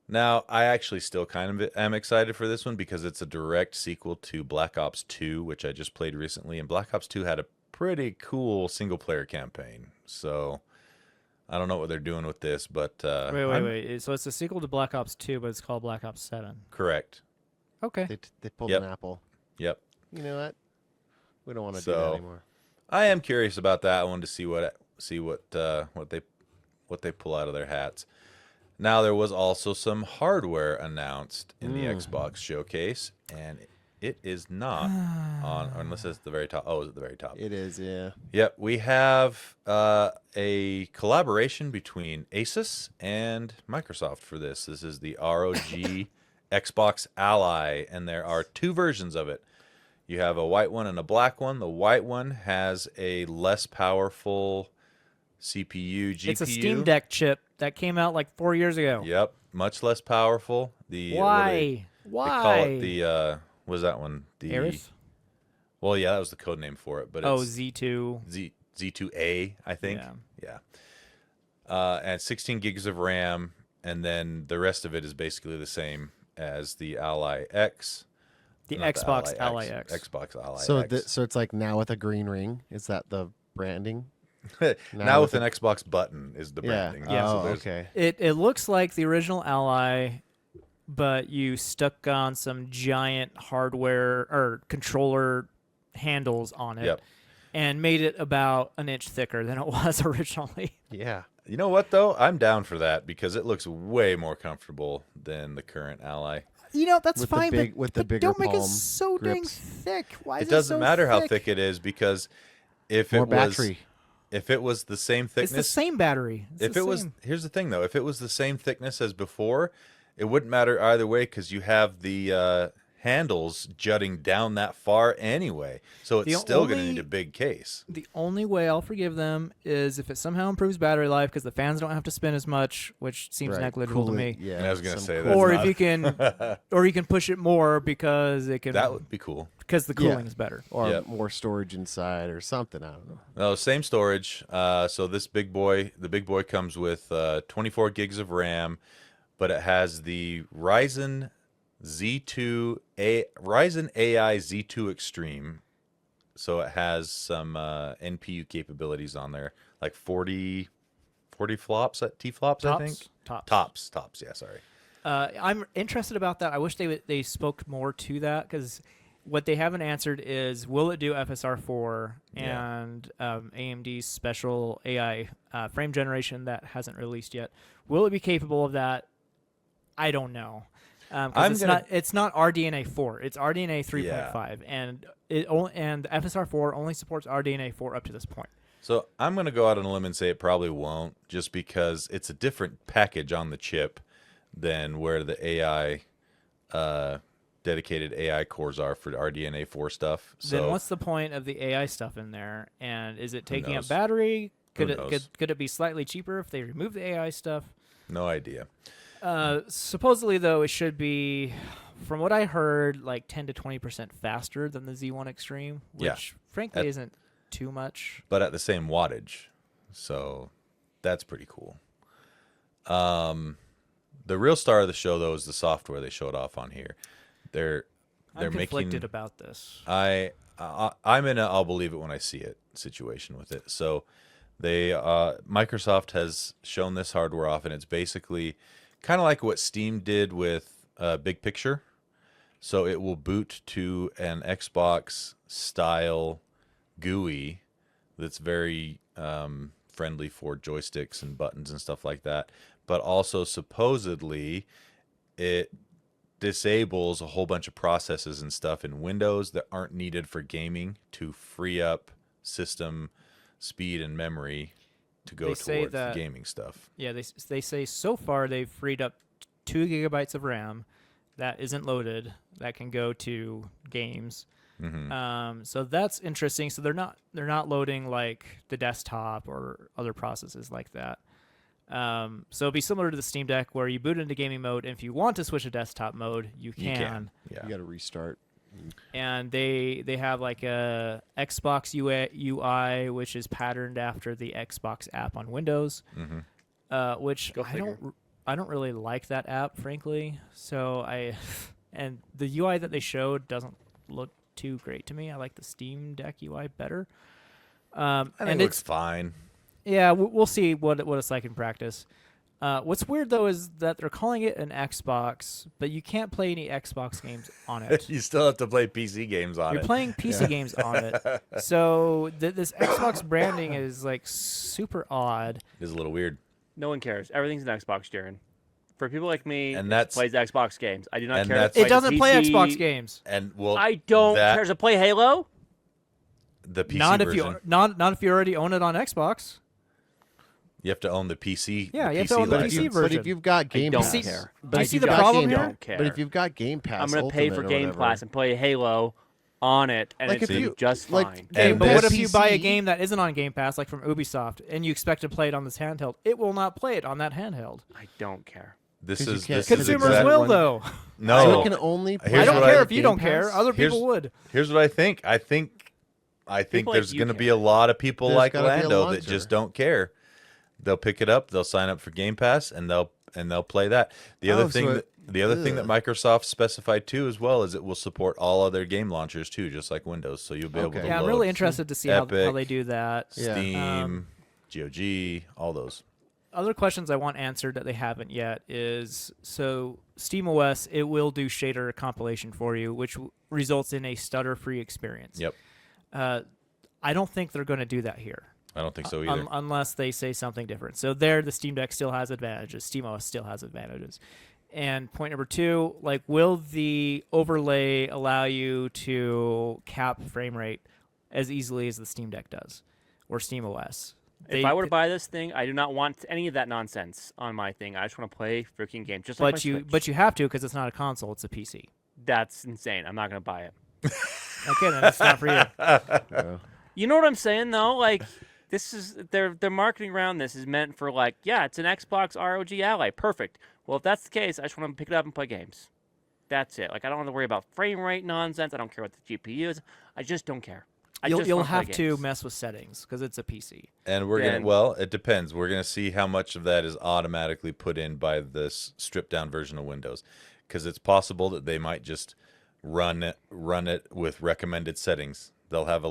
Speaker 1: Now, I actually still kind of am excited for this one because it's a direct sequel to Black Ops 2, which I just played recently. And Black Ops 2 had a pretty cool single-player campaign. So I don't know what they're doing with this, but
Speaker 2: Wait. So it's a sequel to Black Ops 2, but it's called Black Ops 7.
Speaker 1: Correct.
Speaker 2: Okay.
Speaker 4: They pulled
Speaker 1: Yep.
Speaker 4: an Apple.
Speaker 1: Yep.
Speaker 4: You know what? We don't want to do
Speaker 1: So-
Speaker 4: that anymore.
Speaker 1: I am curious about that. I wanted to see what they pull out of their hats. Now there was also some hardware announced in the Xbox showcase, and it is not on unless it's the very top. Oh, is it the very top?
Speaker 4: It is, yeah.
Speaker 1: Yep, we have a collaboration between Asus and Microsoft for this. This is the ROG Xbox Ally, and there are two versions of it. You have a white one and a black one. The white one has a less powerful CPU, GPU.
Speaker 2: It's a Steam Deck chip that came out like 4 years ago.
Speaker 1: Yep, much less powerful.
Speaker 2: Why?
Speaker 1: They
Speaker 2: Why?
Speaker 1: call it the what was that one? The
Speaker 2: Aerith?
Speaker 1: Well, yeah, that was the code name for it, but
Speaker 2: Oh,
Speaker 1: it's
Speaker 2: Z2.
Speaker 1: Z2A, I think. Yeah. And 16 gigs of RAM, and then the rest of it is basically the same as the Ally X.
Speaker 2: The
Speaker 1: Not
Speaker 2: Xbox Ally X.
Speaker 1: Xbox Ally
Speaker 4: So
Speaker 1: X.
Speaker 4: so it's like now with a green ring. Is that the branding?
Speaker 1: now with
Speaker 4: with
Speaker 1: an Xbox button is the branding.
Speaker 2: Yeah.
Speaker 1: So
Speaker 4: Oh,
Speaker 1: there's-
Speaker 4: okay.
Speaker 2: It looks like the original Ally, but you stuck on some giant hardware or controller handles on it
Speaker 1: Yep.
Speaker 2: and made it about an inch thicker than it was originally.
Speaker 4: Yeah.
Speaker 1: You know what though? I'm down for that because it looks way more comfortable than the current Ally.
Speaker 2: You know, that's
Speaker 4: With the
Speaker 2: fine,
Speaker 4: big-
Speaker 2: but,
Speaker 4: with the
Speaker 2: but
Speaker 4: bigger
Speaker 2: don't make it
Speaker 4: palm
Speaker 2: so dang
Speaker 4: grips.
Speaker 2: thick. Why is
Speaker 1: It
Speaker 2: it
Speaker 1: doesn't
Speaker 2: so
Speaker 1: matter how
Speaker 2: thick?
Speaker 1: thick it is because if
Speaker 4: More
Speaker 1: it was
Speaker 4: battery.
Speaker 1: if it was the same
Speaker 2: It's the
Speaker 1: thickness,
Speaker 2: same battery. It's
Speaker 1: if
Speaker 2: the
Speaker 1: it was
Speaker 2: same.
Speaker 1: here's the thing though, if it was the same thickness as before, it wouldn't matter either way because you have the handles jutting down that far anyway, so it's
Speaker 2: The
Speaker 1: still going to
Speaker 2: only-
Speaker 1: need a big case.
Speaker 2: The only way I'll forgive them is if it somehow improves battery life because the fans don't have to spin as much, which seems
Speaker 4: Right.
Speaker 2: negligible to
Speaker 4: Cool
Speaker 2: me.
Speaker 4: it. Yeah.
Speaker 1: And I was gonna
Speaker 4: some
Speaker 1: say
Speaker 4: cool-
Speaker 1: that's
Speaker 2: Or
Speaker 1: not-
Speaker 2: if you can, or you can push it more because it can.
Speaker 1: That would be cool.
Speaker 2: because the
Speaker 4: Yeah.
Speaker 2: cooling is better.
Speaker 4: or
Speaker 1: Yep.
Speaker 4: more storage inside or something. I don't know.
Speaker 1: No, same storage. So this the big boy comes with 24 gigs of RAM, but it has the Ryzen AI Z2 Extreme. So it has some NPU capabilities on there, like 40 flops, T-flops, I think.
Speaker 2: Tops.
Speaker 1: Tops. Yeah, sorry.
Speaker 2: I'm interested about that. I wish they spoke more to that because what they haven't answered is will it do FSR4
Speaker 1: Yeah.
Speaker 2: and AMD's special AI frame generation that hasn't released yet. Will it be capable of that? I don't know. 'Cause it's not RDNA 4. It's RDNA 3.5, and the FSR4 only supports RDNA 4 up to this point.
Speaker 1: So I'm going to go out on a limb and say it probably won't, just because it's a different package on the chip than where the AI dedicated AI cores are for RDNA 4 stuff. So
Speaker 2: Then what's the point of the AI stuff in there? And is it taking up
Speaker 1: knows?
Speaker 2: battery?
Speaker 1: Who
Speaker 2: Could
Speaker 1: knows?
Speaker 2: it be slightly cheaper if they remove the AI stuff?
Speaker 1: no idea.
Speaker 2: Supposedly, though, it should be, from what I heard, like 10 to 20% faster than the Z1 Extreme, which
Speaker 1: Yeah.
Speaker 2: frankly
Speaker 1: At-
Speaker 2: isn't too much.
Speaker 1: But at the same wattage. So that's pretty cool. The real star of the show, though, is the software they showed off on here. They're
Speaker 2: I'm conflicted
Speaker 1: making
Speaker 2: about this.
Speaker 1: I'm in a I'll believe it when I see it situation with it. So they Microsoft has shown this hardware off, and it's basically kind of like what Steam did with Big Picture. So it will boot to an Xbox style GUI that's very friendly for joysticks and buttons and stuff like that. But also supposedly it disables a whole bunch of processes and stuff in Windows that aren't needed for gaming to free up system speed and memory to go
Speaker 2: They say
Speaker 1: towards the
Speaker 2: that-
Speaker 1: gaming stuff.
Speaker 2: Yeah, they say so far they've freed up 2 gigabytes of RAM that isn't loaded that can go to games. So that's interesting. So they're not loading like the desktop or other processes like that. So it'll be similar to the Steam Deck where you boot into gaming mode, and if you want to switch to desktop mode, you can.
Speaker 1: You can. Yeah.
Speaker 4: You got to restart.
Speaker 2: And they have like a Xbox UI which is patterned after the Xbox app on Windows, which
Speaker 3: Go
Speaker 2: I
Speaker 3: figure.
Speaker 2: don't really like that app, frankly. So and the UI that they showed doesn't look too great to me. I like the Steam Deck UI better.
Speaker 1: I think
Speaker 2: and
Speaker 1: it looks fine.
Speaker 2: Yeah, we'll see what it's like in practice. What's weird though is that they're calling it an Xbox, but you can't play any Xbox games on it.
Speaker 1: You still have to play PC games on
Speaker 2: You're
Speaker 1: it.
Speaker 2: playing PC games on it. So this Xbox branding is like super odd.
Speaker 1: It is a little weird.
Speaker 3: No one cares. Everything's an Xbox, Jaron. For people like me,
Speaker 1: And
Speaker 3: it
Speaker 1: that's-
Speaker 3: plays Xbox games. I do not
Speaker 1: and
Speaker 3: care.
Speaker 1: that's-
Speaker 3: If
Speaker 2: It doesn't play
Speaker 3: PC.
Speaker 2: Xbox games.
Speaker 1: And well,
Speaker 3: I don't
Speaker 1: that-
Speaker 3: care. Does it play Halo?
Speaker 1: The PC
Speaker 2: Not if
Speaker 1: version.
Speaker 2: you not if you already own it on Xbox.
Speaker 1: You have to own the PC.
Speaker 2: Yeah,
Speaker 1: the
Speaker 2: you have to
Speaker 1: PC
Speaker 2: own the
Speaker 1: license.
Speaker 2: PC
Speaker 4: But
Speaker 2: version.
Speaker 4: if you've got
Speaker 3: I
Speaker 4: Game
Speaker 3: don't
Speaker 4: Pass,
Speaker 3: care.
Speaker 4: but
Speaker 2: you
Speaker 4: if
Speaker 2: see
Speaker 4: you've
Speaker 2: the
Speaker 4: got
Speaker 2: problem
Speaker 4: Game
Speaker 2: here?
Speaker 3: don't care.
Speaker 4: But if you've got Game Pass,
Speaker 3: I'm gonna pay
Speaker 4: Ultimate
Speaker 3: for
Speaker 4: or
Speaker 3: Game
Speaker 4: whatever,
Speaker 3: Pass and play Halo on it, and
Speaker 4: Like
Speaker 3: it's
Speaker 4: if you-
Speaker 3: just
Speaker 4: like-
Speaker 3: fine.
Speaker 2: Okay,
Speaker 1: And
Speaker 2: but what
Speaker 1: this-
Speaker 2: if you buy a
Speaker 4: PC
Speaker 2: game that isn't on Game Pass, like from Ubisoft, and you expect to play it on this handheld? It will not play it on that handheld.
Speaker 3: I don't care.
Speaker 1: This
Speaker 4: 'Cause you
Speaker 1: is
Speaker 4: can't-
Speaker 1: this
Speaker 2: Consumers
Speaker 1: is exact-
Speaker 2: will,
Speaker 4: run-
Speaker 2: though.
Speaker 4: So
Speaker 1: No,
Speaker 4: it can only.
Speaker 1: Here's
Speaker 2: I don't
Speaker 1: what
Speaker 2: care
Speaker 1: I-
Speaker 2: if you don't
Speaker 4: Game
Speaker 2: care.
Speaker 4: Pass?
Speaker 2: Other
Speaker 1: Here's-
Speaker 2: people would.
Speaker 1: Here's what I think. I think
Speaker 3: People like
Speaker 1: there's
Speaker 3: you
Speaker 1: going to
Speaker 3: care.
Speaker 1: be a lot of people
Speaker 4: There's
Speaker 1: like
Speaker 4: gotta be a
Speaker 1: Lando that
Speaker 4: launcher.
Speaker 1: just don't care. They'll pick it up. They'll sign up for Game Pass, and they'll play that. The other
Speaker 4: Oh,
Speaker 1: thing
Speaker 4: so
Speaker 1: that the other thing that Microsoft specified too, as well, is it will support all other game launchers too, just like Windows. So you'll be able
Speaker 4: Okay.
Speaker 1: to
Speaker 2: Yeah, I'm
Speaker 1: load
Speaker 2: really interested to see how
Speaker 1: Epic,
Speaker 2: they do that.
Speaker 4: Yeah.
Speaker 1: Steam, GOG, all those.
Speaker 2: Other questions I want answered that they haven't yet is, so SteamOS, it will do shader compilation for you, which results in a stutter-free experience.
Speaker 1: Yep.
Speaker 2: I don't think they're going to do that here.
Speaker 1: I don't think so either.
Speaker 2: Unless they say something different. So there, the Steam Deck still has advantages. SteamOS still has advantages. And point number 2, like, will the overlay allow you to cap frame rate as easily as the Steam Deck does, or SteamOS?
Speaker 3: If I were to buy this thing, I do not want any of that nonsense on my thing. I just want to play freaking games, just like my Switch.
Speaker 2: But you have to, because it's not a console; it's a PC.
Speaker 3: That's insane. I'm not gonna buy it.
Speaker 2: Okay, then it's not for you.
Speaker 4: Yeah.
Speaker 3: You know what I'm saying though? Like, this is their marketing around this is meant for like, yeah, it's an Xbox ROG Ally, perfect. Well, if that's the case, I just want to pick it up and play games. That's it. Like, I don't have to worry about frame rate nonsense. I don't care what the GPU is. I just don't care.
Speaker 2: You'll have to mess with settings because it's a PC.
Speaker 1: And we're
Speaker 3: Yeah,
Speaker 1: gonna
Speaker 3: and-
Speaker 1: well, it depends. We're gonna see how much of that is automatically put in by this stripped down version of Windows, because it's possible that they might just run it with recommended settings. They'll have a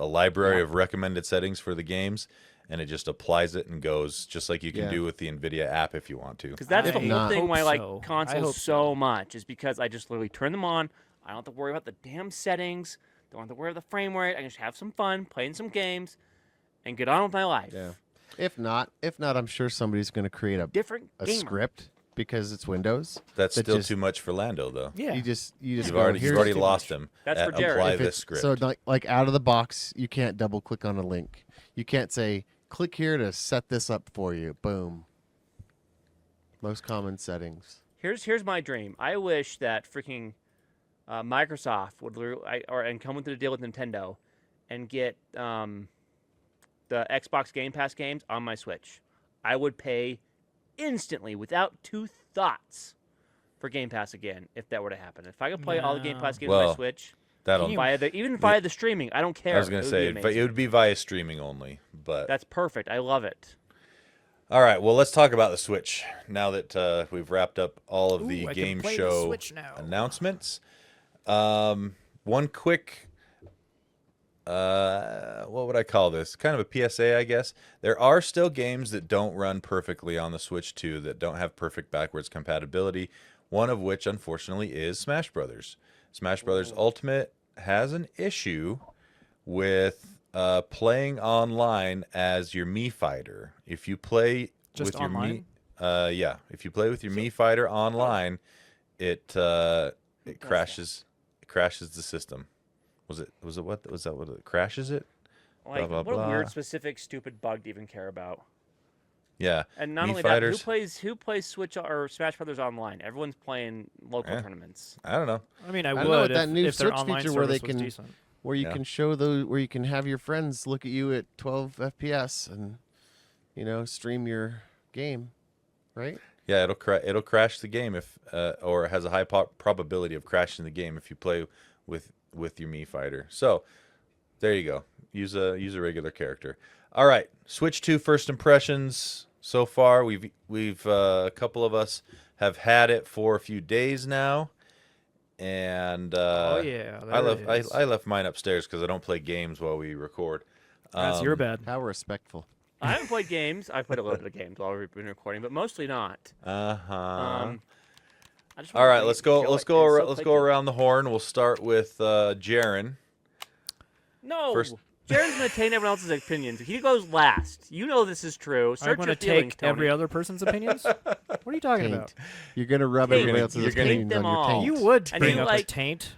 Speaker 1: library of recommended settings for the games, and it just applies it and goes just like you can
Speaker 4: Yeah.
Speaker 1: do with the NVIDIA app if you want to.
Speaker 3: Because that's
Speaker 2: I
Speaker 3: the whole
Speaker 4: not-
Speaker 3: thing why I
Speaker 2: hope
Speaker 3: like
Speaker 2: so. I
Speaker 3: consoles
Speaker 2: hope
Speaker 3: so
Speaker 2: so.
Speaker 3: much is because I just literally turn them on. I don't have to worry about the damn settings. Don't have to worry about the frame rate. I can just have some fun, playing some games, and get on with my life.
Speaker 4: Yeah. If not, I'm sure somebody's going to create a
Speaker 3: Different gamer.
Speaker 4: script because it's Windows.
Speaker 1: That's
Speaker 4: that
Speaker 1: still
Speaker 4: just-
Speaker 1: too much for Lando, though.
Speaker 2: Yeah.
Speaker 4: You just
Speaker 1: You've
Speaker 4: go,
Speaker 1: already
Speaker 4: "Here's too
Speaker 1: lost
Speaker 4: much."
Speaker 1: him.
Speaker 3: That's
Speaker 1: at
Speaker 3: for Jared.
Speaker 1: Apply
Speaker 4: If
Speaker 1: this
Speaker 4: it's-
Speaker 1: script.
Speaker 4: So like out of the box, you can't double click on a link. You can't say click here to set this up for you. Boom. Most common settings.
Speaker 3: Here's my dream. I wish that freaking Microsoft would and come into a deal with Nintendo and get the Xbox Game Pass games on my Switch. I would pay instantly, without two thoughts, for Game Pass again if that were to happen. If I could play all the Game
Speaker 2: No.
Speaker 3: Pass games on my
Speaker 1: Well,
Speaker 3: Switch
Speaker 1: That'll.
Speaker 3: even via the streaming, I don't care.
Speaker 1: I was gonna
Speaker 3: It would
Speaker 1: say,
Speaker 3: be
Speaker 1: but it
Speaker 3: amazing.
Speaker 1: would be via streaming only. But
Speaker 3: That's perfect. I love it.
Speaker 1: all right, well, let's talk about the Switch now that we've wrapped up all of the
Speaker 2: Ooh, I can
Speaker 1: game
Speaker 2: play the
Speaker 1: show
Speaker 2: Switch now.
Speaker 1: announcements. One quick, what would I call this? Kind of a PSA, I guess. There are still games that don't run perfectly on the Switch 2 that don't have perfect backwards compatibility. One of which, unfortunately, is Smash Brothers. Smash Brothers Ultimate has an issue with playing online as your Mii Fighter. If you play
Speaker 2: Just
Speaker 1: with your
Speaker 2: online?
Speaker 1: Mii, yeah, if you play with your Mii Fighter online, it crashes. It crashes the system. Was that what it crashes it?
Speaker 3: Like,
Speaker 1: Blah, blah,
Speaker 3: what a
Speaker 1: blah.
Speaker 3: weird, specific, stupid bug to even care about.
Speaker 1: Yeah.
Speaker 3: And not
Speaker 1: Mii
Speaker 3: only
Speaker 1: Fighters,
Speaker 3: that, who plays Switch or Smash Brothers online? Everyone's playing local
Speaker 1: Yeah.
Speaker 3: tournaments.
Speaker 1: I don't know.
Speaker 2: I mean, I
Speaker 4: don't know,
Speaker 2: would
Speaker 4: that
Speaker 2: if,
Speaker 4: new
Speaker 2: if their
Speaker 4: search
Speaker 2: online
Speaker 4: feature where they
Speaker 2: service was
Speaker 4: can-
Speaker 2: decent.
Speaker 4: Where you
Speaker 1: Yeah.
Speaker 4: can where you can have your friends look at you at 12 FPS and stream your game, right?
Speaker 1: Yeah, it'll crash the game if or it has a high probability of crashing the game if you play with your Mii Fighter. So there you go. Use a regular character. All right, Switch 2 first impressions so far. We've a couple of us have had it for a few days now, and
Speaker 2: Oh yeah,
Speaker 1: I
Speaker 2: there
Speaker 1: left
Speaker 2: it is.
Speaker 1: I left mine upstairs because I don't play games while we record.
Speaker 2: That's your bad.
Speaker 4: How respectful.
Speaker 3: I haven't played games. I've played a little bit of games while we've been recording, but mostly not.
Speaker 1: Uh-huh.
Speaker 3: I just
Speaker 1: All
Speaker 3: wanna
Speaker 1: right,
Speaker 3: play-
Speaker 1: let's go
Speaker 3: feel
Speaker 1: let's
Speaker 3: it
Speaker 1: go
Speaker 3: and
Speaker 1: ar-
Speaker 3: still
Speaker 1: let's
Speaker 3: play
Speaker 1: go
Speaker 3: games.
Speaker 1: around the horn. We'll start with Jaren.
Speaker 3: No,
Speaker 1: First-
Speaker 3: Jaren's gonna taint everyone else's opinions. He goes last. You know this is true.
Speaker 2: I'm
Speaker 3: Search
Speaker 2: going
Speaker 3: your
Speaker 2: to
Speaker 3: feelings,
Speaker 2: take every
Speaker 3: Tony.
Speaker 2: other person's opinions. What are you talking
Speaker 4: Taint.
Speaker 2: about?
Speaker 4: You're gonna rub
Speaker 3: Taint.
Speaker 4: everybody
Speaker 1: You're
Speaker 4: else's
Speaker 1: gonna-
Speaker 4: opinions
Speaker 3: them
Speaker 4: on your
Speaker 3: all.
Speaker 4: taint.
Speaker 2: You would
Speaker 3: And
Speaker 2: bring
Speaker 3: you
Speaker 2: up
Speaker 3: like-
Speaker 2: a taint.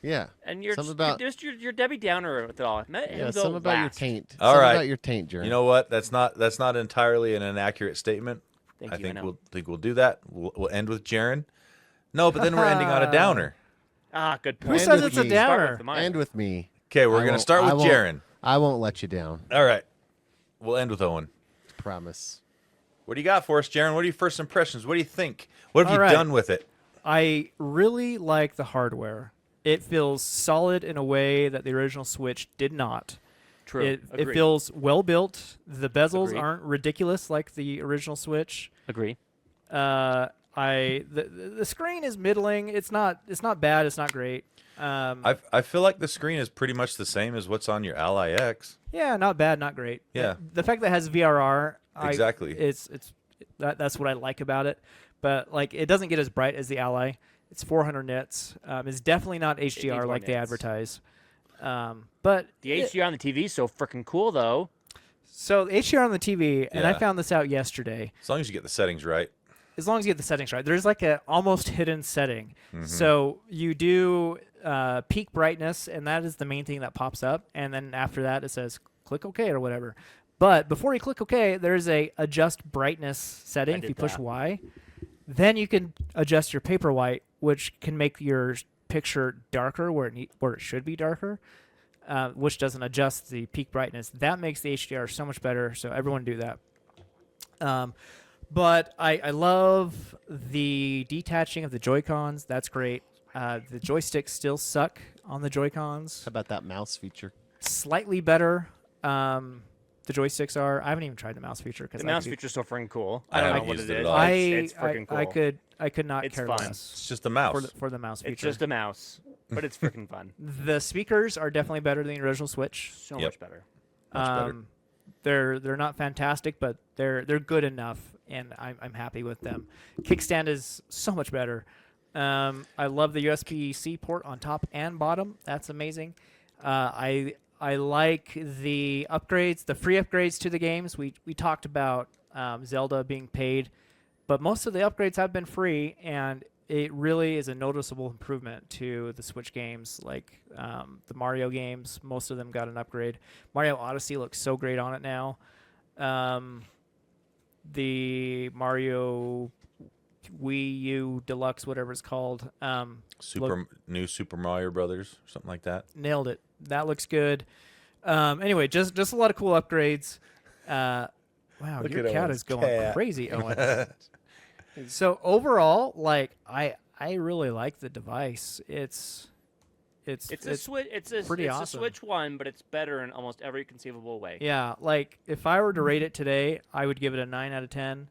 Speaker 4: Yeah.
Speaker 3: And you're
Speaker 4: Something about-
Speaker 3: you're Debbie Downer with it all. Let him
Speaker 4: Yeah.
Speaker 3: go
Speaker 4: Something about your
Speaker 3: last.
Speaker 4: taint.
Speaker 1: All
Speaker 4: Something
Speaker 1: right.
Speaker 4: about your taint, Jared.
Speaker 1: You know what? That's not entirely an inaccurate statement.
Speaker 3: Thank
Speaker 1: I
Speaker 3: you.
Speaker 1: think
Speaker 3: I know.
Speaker 1: we'll do that. We'll end with Jaren. No, but then we're ending on a downer.
Speaker 3: Good
Speaker 2: Who
Speaker 3: point.
Speaker 2: says
Speaker 4: with
Speaker 2: it's a
Speaker 4: me.
Speaker 3: Start
Speaker 2: downer?
Speaker 3: with the minor.
Speaker 4: And with me.
Speaker 1: Okay, we're
Speaker 4: I
Speaker 1: gonna
Speaker 4: won't-
Speaker 1: start
Speaker 4: I
Speaker 1: with
Speaker 4: won't-
Speaker 1: Jaren.
Speaker 4: I won't let you down.
Speaker 1: All right. We'll end with Owen.
Speaker 4: Promise.
Speaker 1: What do you got for us, Jaren? What are your first impressions? What do you think? What have
Speaker 2: All
Speaker 1: you
Speaker 2: right.
Speaker 1: done with it?
Speaker 2: I really like the hardware. It feels solid in a way that the original Switch did not.
Speaker 3: True.
Speaker 2: It
Speaker 3: Agree.
Speaker 2: feels well built. The bezels
Speaker 3: Agree.
Speaker 2: aren't ridiculous like the original Switch.
Speaker 3: Agree.
Speaker 2: The screen is middling. It's not bad. It's not great.
Speaker 1: I feel like the screen is pretty much the same as what's on your Ally X.
Speaker 2: Yeah, not bad, not great.
Speaker 1: Yeah.
Speaker 2: The fact that it has VRR,
Speaker 1: Exactly.
Speaker 2: That's what I like about it. But like, it doesn't get as bright as the Ally. It's 400 nits. It's definitely not HDR
Speaker 3: more
Speaker 2: like they
Speaker 3: nits.
Speaker 2: advertise. But
Speaker 3: The HDR on the TV is so freaking cool, though.
Speaker 2: so the HDR on the TV, and I
Speaker 1: Yeah.
Speaker 2: found this out yesterday.
Speaker 1: As long as you get the settings right.
Speaker 2: As long as you get the settings right, there's like a almost hidden setting.
Speaker 1: Mm-hmm.
Speaker 2: So you do peak brightness, and that is the main thing that pops up. And then after that, it says click OK or whatever. But before you click OK, there's a adjust brightness setting. If
Speaker 3: did
Speaker 2: you push
Speaker 3: that.
Speaker 2: Y, then you can adjust your paper white, which can make your picture darker where it should be darker. Which doesn't adjust the peak brightness. That makes the HDR so much better. So everyone do that. But I love the detaching of the Joy-Cons. That's great. The joysticks still suck on the Joy-Cons.
Speaker 4: How about that mouse feature?
Speaker 2: Slightly better. The joysticks are. I haven't even tried the mouse feature because
Speaker 3: The mouse feature's so freaking cool.
Speaker 1: I
Speaker 3: I don't
Speaker 1: haven't
Speaker 3: know what
Speaker 1: used
Speaker 3: it
Speaker 1: it at
Speaker 3: is.
Speaker 1: all.
Speaker 3: but it's freaking cool.
Speaker 2: I could not
Speaker 3: It's
Speaker 2: care
Speaker 3: fun.
Speaker 2: less
Speaker 1: It's just a mouse.
Speaker 2: for the mouse feature.
Speaker 3: It's just a mouse, but it's freaking fun.
Speaker 2: The speakers are definitely better than the original Switch.
Speaker 3: So
Speaker 1: Yep.
Speaker 3: much better.
Speaker 1: Much better.
Speaker 2: They're not fantastic, but they're good enough, and I'm happy with them. Kickstand is so much better. I love the USB-C port on top and bottom. That's amazing. I like the upgrades, the free upgrades to the games. We talked about Zelda being paid, but most of the upgrades have been free, and it really is a noticeable improvement to the Switch games. Like the Mario games, most of them got an upgrade. Mario Odyssey looks so great on it now. The Mario Wii U Deluxe, whatever it's called,
Speaker 1: New Super Mario Brothers, something like that.
Speaker 2: nailed it. That looks good. Anyway, just a lot of cool upgrades. Wow,
Speaker 1: Look
Speaker 2: your
Speaker 1: at
Speaker 2: cat
Speaker 1: Owen's
Speaker 2: is going
Speaker 1: cat.
Speaker 2: crazy, Owen. So overall, like I really like the device. It's
Speaker 3: a Switch. It's
Speaker 2: pretty
Speaker 3: a
Speaker 2: awesome.
Speaker 3: Switch One, but it's better in almost every conceivable way.
Speaker 2: Yeah, like if I were to rate it today, I would give it a 9 out of 10.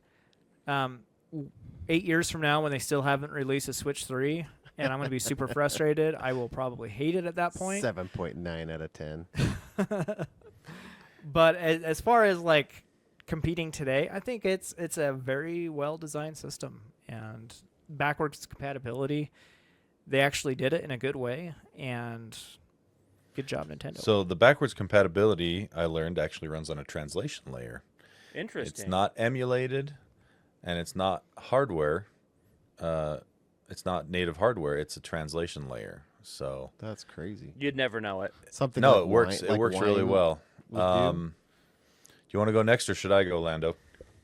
Speaker 2: 8 years from now, when they still haven't released a Switch 3, and I'm going to be super frustrated, I will probably hate it at that point.
Speaker 4: 7.9 out of 10.
Speaker 2: But as far as like competing today, I think it's a very well designed system, and backwards compatibility. They actually did it in a good way, and good job, Nintendo.
Speaker 1: So the backwards compatibility, I learned, actually runs on a translation layer.
Speaker 3: Interesting.
Speaker 1: It's not emulated, and it's not hardware. It's not native hardware. It's a translation layer. So
Speaker 4: That's crazy.
Speaker 3: You'd never know it.
Speaker 4: Something
Speaker 1: no,
Speaker 4: like
Speaker 1: it works.
Speaker 4: wine-
Speaker 1: It
Speaker 4: like
Speaker 1: works really
Speaker 4: wine
Speaker 1: well.
Speaker 4: would do.
Speaker 1: Do you want to go next, or should I go, Lando?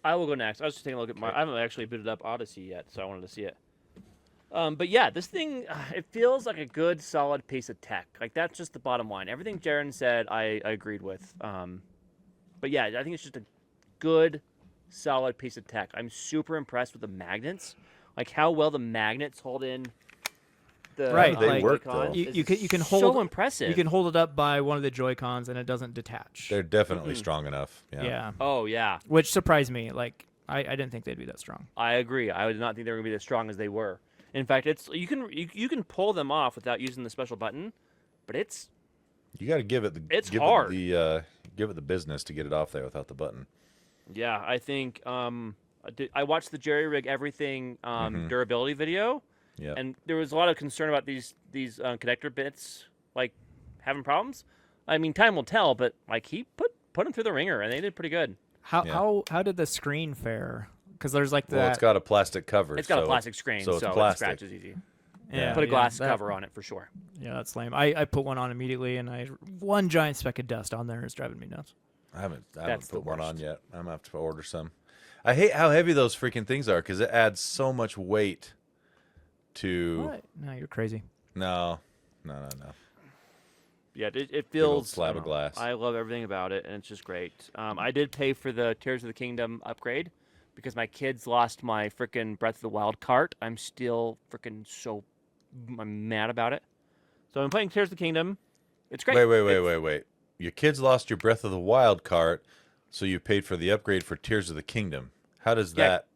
Speaker 3: I will go next. I was just taking a look at my. I haven't actually booted up Odyssey yet, so I wanted to see it. But yeah, this thing, it feels like a good, solid piece of tech. Like, that's just the bottom line. Everything Jaren said, I agreed with. But yeah, I think it's just a good, solid piece of tech. I'm super impressed with the magnets. Like, how well the magnets hold in the
Speaker 2: Right,
Speaker 1: They like- work,
Speaker 3: Joy-Cons
Speaker 1: though.
Speaker 2: You
Speaker 3: is
Speaker 2: can
Speaker 3: so
Speaker 2: hold
Speaker 3: impressive.
Speaker 2: You can hold it up by one of the Joy-Cons, and it doesn't detach.
Speaker 1: They're definitely strong enough.
Speaker 2: yeah,
Speaker 3: Oh, yeah.
Speaker 2: which surprised me. Like I didn't think they'd be that strong.
Speaker 3: I agree. I did not think they were going to be as strong as they were. In fact, it's you can pull them off without using the special button, but it's
Speaker 1: You got to give it the
Speaker 3: It's
Speaker 1: give
Speaker 3: hard.
Speaker 1: It give it the business to get it off there without the button.
Speaker 3: Yeah, I think I watched the Jerry Rig Everything durability video, and there was a lot of concern about these connector bits like having problems. I mean, time will tell, but like he put them through the ringer, and they did pretty good.
Speaker 2: How did the screen fare? Because there's like that.
Speaker 1: Well, it's got a plastic cover.
Speaker 3: It's got a plastic screen, so it scratches easy.
Speaker 2: Yeah,
Speaker 3: put a glass cover on it for sure.
Speaker 2: Yeah, that's lame. I put one on immediately, and one giant speck of dust on there is driving me nuts.
Speaker 1: I haven't put one on yet. I'm gonna have to order some. I hate how heavy those freaking things are because it adds so much weight to.
Speaker 2: What? No, you're crazy.
Speaker 1: No.
Speaker 3: Yeah, it feels
Speaker 1: slab of glass.
Speaker 3: I love everything about it, and it's just great. I did pay for the Tears of the Kingdom upgrade because my kids lost my freaking Breath of the Wild cart. I'm still freaking I'm mad about it. So I'm playing Tears of the Kingdom. It's great.
Speaker 1: Wait. Your kids lost your Breath of the Wild cart, so you paid for the upgrade for Tears of the Kingdom. How does that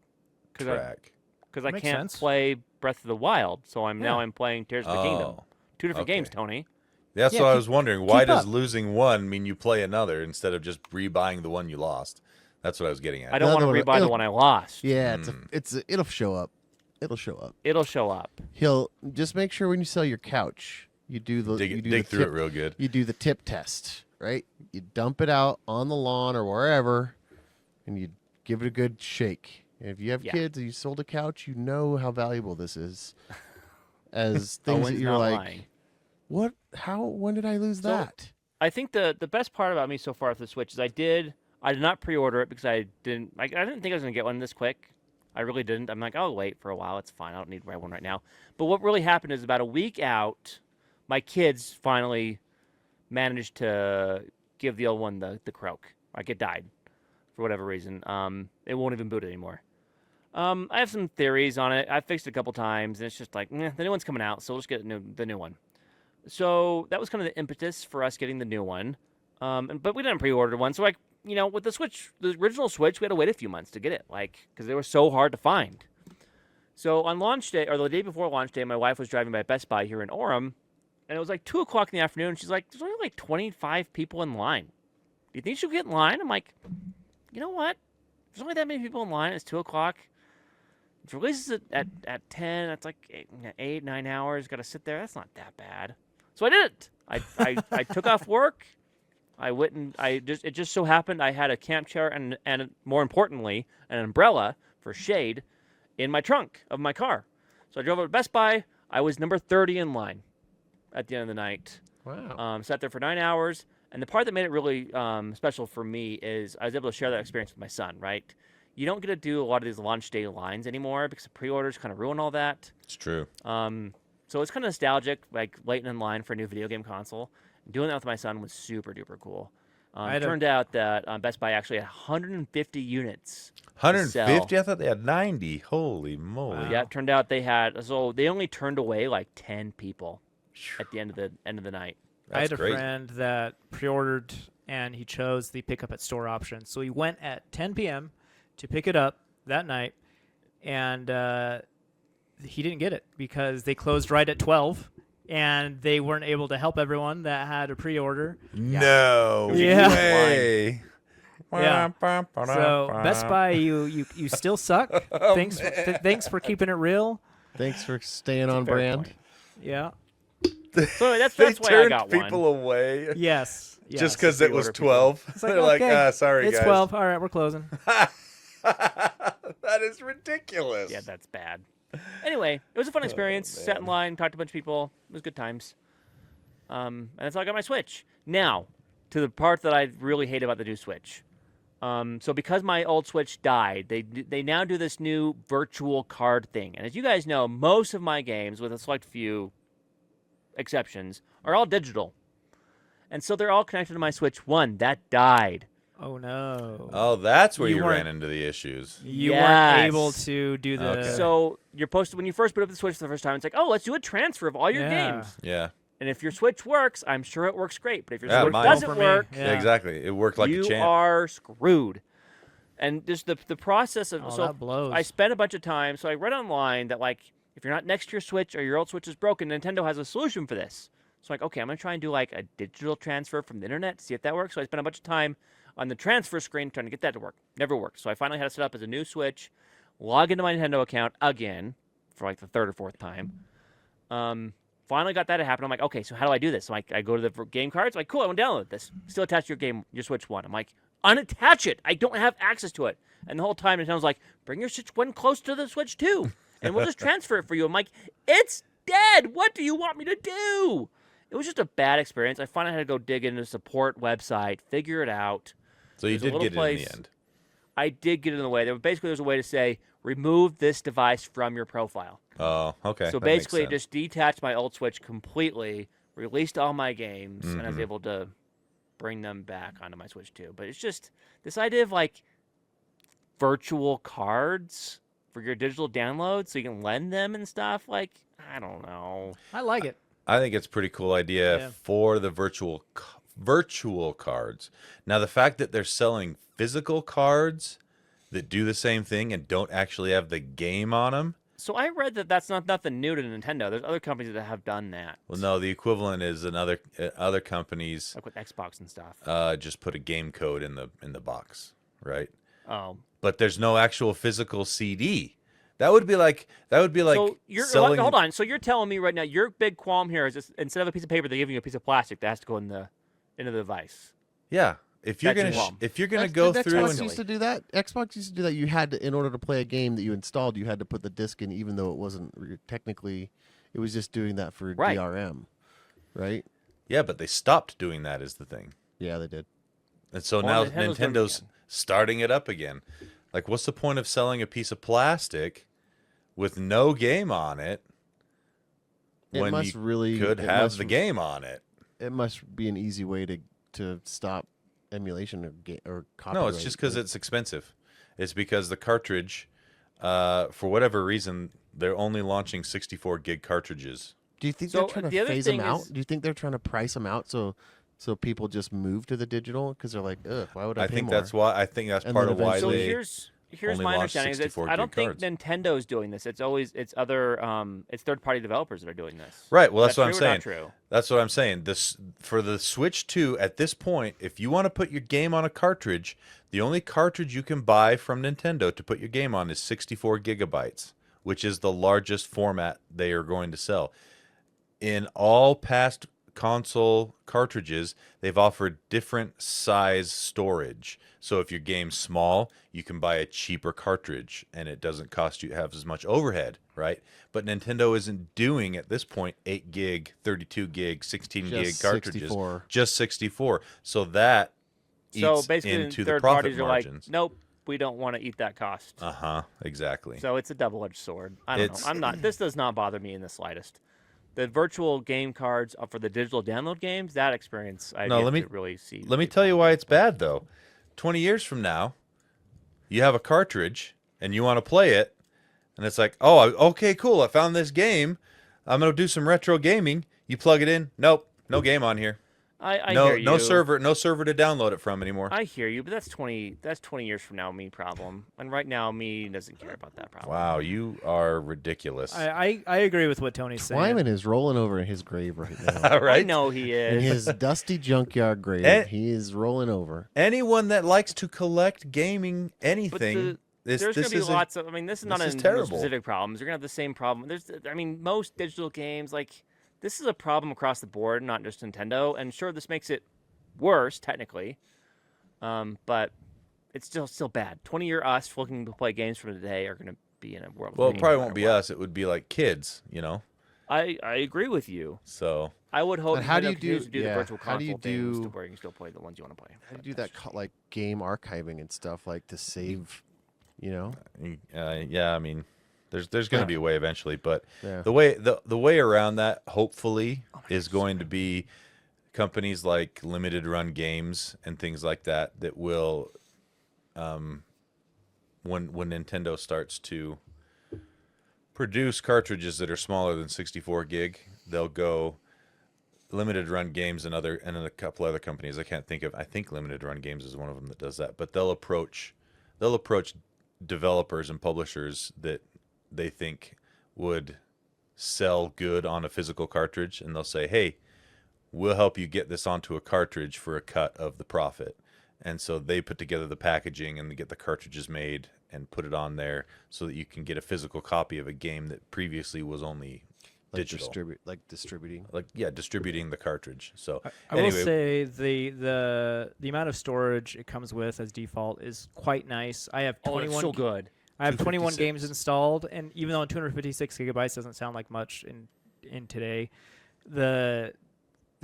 Speaker 1: track?
Speaker 3: Because I can't play Breath of the Wild, so now I'm playing Tears of the Kingdom. Two different games, Tony.
Speaker 1: That's what I was wondering. Why does losing one mean you play another instead of just rebuying the one you lost? That's what I was getting at.
Speaker 3: I don't want to rebuy the one I lost.
Speaker 4: Yeah, it'll show up. It'll show up.
Speaker 3: It'll show up.
Speaker 4: He'll just make sure when you sell your couch, you do the
Speaker 1: dig through it real good.
Speaker 4: You do the tip test, right? You dump it out on the lawn or wherever, and you give it a good shake. And if you have kids and you sold a couch, you know how valuable this is. As things that you're like,
Speaker 3: lying.
Speaker 4: What? How? When did I lose that?
Speaker 3: I think the best part about me so far with the Switch is I did not pre-order it because I didn't think I was gonna get one this quick. I really didn't. I'm like, I'll wait for a while. It's fine. I don't need one right now. But what really happened is about a week out, my kids finally managed to give the old one the croak. Like it died for whatever reason. It won't even boot anymore. I have some theories on it. I fixed it a couple times, and it's just like, the new one's coming out, so we'll just get the new one. So that was kind of the impetus for us getting the new one. But we didn't pre-order one, so with the Switch, the original Switch, we had to wait a few months to get it, because they were so hard to find. So on launch day, or the day before launch day, my wife was driving by Best Buy here in Orem, and it was like 2 o'clock in the afternoon. She's like, there's only like 25 people in line. Do you think she'll get in line? I'm like, you know what? There's only that many people in line. It's 2 o'clock. It releases at 10. That's like 8, 9 hours. Got to sit there. That's not that bad. So I did it. I took off work. I went and it just so happened I had a camp chair and more importantly, an umbrella for shade in my trunk of my car. So I drove over to Best Buy. I was number 30 in line at the end of the night.
Speaker 4: Wow.
Speaker 3: Sat there for 9 hours. And the part that made it really special for me is I was able to share that experience with my son, right? You don't get to do a lot of these launch day lines anymore because the pre-orders kind of ruin all that.
Speaker 1: It's true.
Speaker 3: So it's kind of nostalgic, like waiting in line for a new video game console. Doing that with my son was super duper cool. It turned out that Best Buy actually had 150 units.
Speaker 1: 150? I thought they had 90. Holy moly!
Speaker 2: Wow.
Speaker 3: Yeah, it turned out they only turned away like 10 people at the end of the night.
Speaker 2: I had a
Speaker 1: great.
Speaker 2: friend that pre-ordered and he chose the pick up at store option. So he went at 10 p.m. to pick it up that night, and he didn't get it because they closed right at 12, and they weren't able to help everyone that had a pre-order.
Speaker 1: No
Speaker 2: Yeah.
Speaker 1: way.
Speaker 2: Yeah. So Best Buy, you still suck. Thanks for keeping it real.
Speaker 4: Thanks for staying on
Speaker 3: Fair
Speaker 4: brand.
Speaker 3: point.
Speaker 2: Yeah.
Speaker 3: So that's
Speaker 1: They
Speaker 3: why I
Speaker 1: turned
Speaker 3: got
Speaker 1: people
Speaker 3: one.
Speaker 1: away
Speaker 2: Yes.
Speaker 1: just because it was
Speaker 3: pre-order people.
Speaker 1: 12.
Speaker 2: It's like,
Speaker 1: They're like,
Speaker 2: okay,
Speaker 1: sorry,
Speaker 2: it's
Speaker 1: guys.
Speaker 2: 12. All right, we're closing.
Speaker 1: That is ridiculous.
Speaker 3: Yeah, that's bad. Anyway, it was a fun experience. Sat in line, talked to a bunch of people. It was good times. And that's how I got my Switch. Now, to the part that I really hate about the new Switch. So because my old Switch died, they now do this new virtual card thing. And as you guys know, most of my games, with a select few exceptions, are all digital. And so they're all connected to my Switch 1. That died.
Speaker 2: Oh no.
Speaker 1: Oh, that's where
Speaker 2: You
Speaker 1: you
Speaker 2: weren't-
Speaker 1: ran into the issues.
Speaker 2: You
Speaker 3: Yes.
Speaker 2: weren't able to do the.
Speaker 1: Okay.
Speaker 3: So you're supposed to, when you first boot up the Switch for the first time, it's like, oh, let's do a transfer of all your
Speaker 2: Yeah.
Speaker 3: games.
Speaker 1: Yeah.
Speaker 3: And if your Switch works, I'm sure it works great. But if your
Speaker 1: Yeah,
Speaker 3: Switch
Speaker 1: mine-
Speaker 3: doesn't
Speaker 2: For me,
Speaker 3: work,
Speaker 2: yeah.
Speaker 1: Exactly. It worked like
Speaker 3: you
Speaker 1: a champ.
Speaker 3: are screwed. And just the process of
Speaker 2: Oh,
Speaker 3: so
Speaker 2: that blows.
Speaker 3: I spent a bunch of time. So I read online that like if you're not next to your Switch or your old Switch is broken, Nintendo has a solution for this. So I'm like, okay, I'm gonna try and do like a digital transfer from the internet to see if that works. So I spent a bunch of time on the transfer screen trying to get that to work. Never worked. So I finally had to set up as a new Switch, log into my Nintendo account again for like the third or fourth time. Finally got that to happen. I'm like, okay, so how do I do this? So I go to the game cards. I'm like, cool, I want to download this. Still attach your Switch 1. I'm like, unattach it. I don't have access to it. And the whole time, Nintendo's like, bring your Switch 1 close to the Switch 2, and we'll just transfer it for you. I'm like, it's dead. What do you want me to do? It was just a bad experience. I finally had to go dig into the support website, figure it out.
Speaker 1: So you
Speaker 3: There's a
Speaker 1: did
Speaker 3: little
Speaker 1: get it
Speaker 3: place-
Speaker 1: in the end.
Speaker 3: I did get it in the way. There's a way to say, remove this device from your profile.
Speaker 1: Oh, okay.
Speaker 3: So
Speaker 1: that makes
Speaker 3: basically, it
Speaker 1: sense.
Speaker 3: just detached my old Switch completely, released all my games, and I was
Speaker 1: Mhm.
Speaker 3: able to bring them back onto my Switch too. But it's just this idea of like virtual cards for your digital downloads, so you can lend them and stuff. Like, I don't know.
Speaker 2: I like it.
Speaker 1: I think it's a pretty cool idea
Speaker 2: Yeah.
Speaker 1: for the virtual cards. Now, the fact that they're selling physical cards that do the same thing and don't actually have the game on them.
Speaker 3: So I read that that's not nothing new to Nintendo. There's other companies that have done that.
Speaker 1: Well, no, the equivalent is other companies
Speaker 3: Like with Xbox and stuff.
Speaker 1: just put a game code in the box, right?
Speaker 3: Oh.
Speaker 1: But there's no actual physical CD. That would be like
Speaker 3: So you're
Speaker 1: selling.
Speaker 3: hold on. So you're telling me right now your big qualm here is just, instead of a piece of paper, they're giving you a piece of plastic that has to go into the device.
Speaker 1: Yeah, if you're
Speaker 3: That's
Speaker 1: gonna
Speaker 3: your
Speaker 1: if you're gonna
Speaker 4: Did
Speaker 1: go
Speaker 4: Xbox
Speaker 1: through and
Speaker 4: used to do that. Xbox used to do that. You had to, in order to play a game that you installed, you had to put the disc in, even though it wasn't technically. It was just doing that for
Speaker 3: Right.
Speaker 4: DRM, right?
Speaker 1: yeah, but they stopped doing that is the thing.
Speaker 4: Yeah, they did.
Speaker 1: And so
Speaker 3: Well,
Speaker 1: now
Speaker 3: Nintendo's doing it
Speaker 1: Nintendo's
Speaker 3: again.
Speaker 1: starting it up again. Like, what's the point of selling a piece of plastic with no game on it
Speaker 4: It
Speaker 1: when
Speaker 4: must
Speaker 1: you
Speaker 4: really
Speaker 1: could
Speaker 4: it
Speaker 1: have
Speaker 4: must-
Speaker 1: the game on it?
Speaker 4: It must be an easy way to stop emulation or copyright.
Speaker 1: No, it's just because it's expensive. It's because the cartridge, for whatever reason, they're only launching 64 gig cartridges.
Speaker 4: Do you think
Speaker 3: So,
Speaker 4: they're trying
Speaker 3: the
Speaker 4: to
Speaker 3: other
Speaker 4: phase them
Speaker 3: thing
Speaker 4: out?
Speaker 3: is-
Speaker 4: Do you think they're trying to price them out so people just move to the digital because they're like, ugh, why would I
Speaker 1: I
Speaker 4: pay
Speaker 1: think
Speaker 4: more?
Speaker 1: that's why. I think that's
Speaker 4: And
Speaker 1: part
Speaker 4: then
Speaker 1: of why
Speaker 3: So
Speaker 4: eventually-
Speaker 1: they.
Speaker 3: here's
Speaker 1: only
Speaker 3: my
Speaker 1: launched
Speaker 3: understanding is
Speaker 1: 64
Speaker 3: I don't
Speaker 1: gig
Speaker 3: think
Speaker 1: cards.
Speaker 3: Nintendo's doing this. It's other it's third party developers that are doing this.
Speaker 1: Right. Well, that's what I'm
Speaker 3: true or not
Speaker 1: saying.
Speaker 3: true?
Speaker 1: That's what I'm saying. This for the Switch 2 at this point, if you want to put your game on a cartridge, the only cartridge you can buy from Nintendo to put your game on is 64 gigabytes, which is the largest format they are going to sell. In all past console cartridges, they've offered different size storage. So if your game's small, you can buy a cheaper cartridge and it doesn't cost you half as much overhead, right? But Nintendo isn't doing at this point 8 gig, 32 gig, 16 gig
Speaker 4: Just
Speaker 1: cartridges.
Speaker 4: 64.
Speaker 1: Just 64. So that
Speaker 3: So
Speaker 1: eats
Speaker 3: basically,
Speaker 1: into the
Speaker 3: third
Speaker 1: profit
Speaker 3: parties are
Speaker 1: margins.
Speaker 3: like, nope, we don't want to eat that cost.
Speaker 1: Uh-huh, exactly.
Speaker 3: So it's a double-edged sword. I don't
Speaker 1: It's-
Speaker 3: know. I'm not. This does not bother me in the slightest. The virtual game cards for the digital download games, that experience, I
Speaker 1: No,
Speaker 3: get
Speaker 1: let me-
Speaker 3: to really see.
Speaker 1: Let me tell you why it's bad, though. 20 years from now, you have a cartridge and you want to play it, and it's like, oh, okay, cool. I found this game. I'm going to do some retro gaming. You plug it in. Nope, no game on here.
Speaker 3: I
Speaker 1: No,
Speaker 3: hear you.
Speaker 1: no server to download it from anymore.
Speaker 3: I hear you, but that's 20 years from now me problem. And right now me doesn't care about that problem.
Speaker 1: Wow, you are ridiculous.
Speaker 2: I agree with what Tony's saying.
Speaker 4: Wyman is rolling over in his grave right now.
Speaker 1: right?
Speaker 3: I know he
Speaker 4: In
Speaker 3: is.
Speaker 4: his dusty junkyard grave,
Speaker 1: Eh.
Speaker 4: he is rolling over.
Speaker 1: Anyone that likes to collect gaming anything,
Speaker 3: There's going to be
Speaker 1: isn't-
Speaker 3: lots of. I mean, this is not
Speaker 1: this
Speaker 3: a
Speaker 1: is terrible.
Speaker 3: specific problems. You're going to have the same problem. Most digital games, like, this is a problem across the board, not just Nintendo. And sure, this makes it worse technically, but it's still bad. 20-year us looking to play games from today are going to be in a world. of
Speaker 1: Well, it
Speaker 3: pain
Speaker 1: probably
Speaker 3: no
Speaker 1: won't be
Speaker 3: matter what.
Speaker 1: us. It would be like kids, you know?
Speaker 3: I agree with you.
Speaker 1: So,
Speaker 3: I would hope
Speaker 4: But how do
Speaker 3: Nintendo
Speaker 4: you
Speaker 3: continues
Speaker 4: do-
Speaker 3: to do
Speaker 4: yeah,
Speaker 3: the virtual
Speaker 4: how do you
Speaker 3: console things
Speaker 4: do-
Speaker 3: to where you can still play the ones you want to play.
Speaker 4: How do you do that, like game archiving and stuff, like to save, you know?
Speaker 1: yeah, I mean, there's going to be a way eventually, but
Speaker 4: Yeah.
Speaker 1: the way around that hopefully is going to be companies like limited run games and things like that will when Nintendo starts to produce cartridges that are smaller than 64 gig, they'll go limited run games and a couple other companies I can't think of. I think limited run games is one of them that does that, but they'll approach developers and publishers that they think would sell good on a physical cartridge, and they'll say, hey, we'll help you get this onto a cartridge for a cut of the profit. And so they put together the packaging and get the cartridges made and put it on there so that you can get a physical copy of a game that previously was only digital.
Speaker 4: Distributing.
Speaker 1: Distributing the cartridge. So
Speaker 2: I will say the amount of storage it comes with as default is quite nice. I have
Speaker 3: Oh,
Speaker 2: 21.
Speaker 3: it's so good.
Speaker 2: I have 21
Speaker 1: 256.
Speaker 2: games installed, and even though 256 gigabytes doesn't sound like much in today, the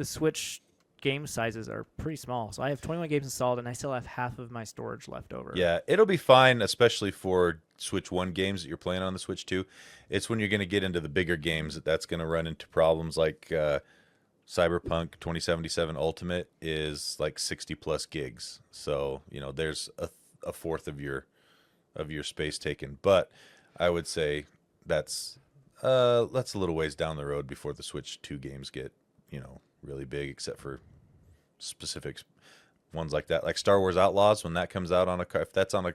Speaker 2: Switch game sizes are pretty small. So I have 21 games installed, and I still have half of my storage left over.
Speaker 1: yeah, it'll be fine, especially for Switch 1 games that you're playing on the Switch 2. It's when you're going to get into the bigger games that's going to run into problems like Cyberpunk 2077 Ultimate is like 60 plus gigs. So, there's a fourth of your space taken. But I would say that's a little ways down the road before the Switch 2 games get, really big, except for specific ones like that, like Star Wars Outlaws. When that comes out if that's on a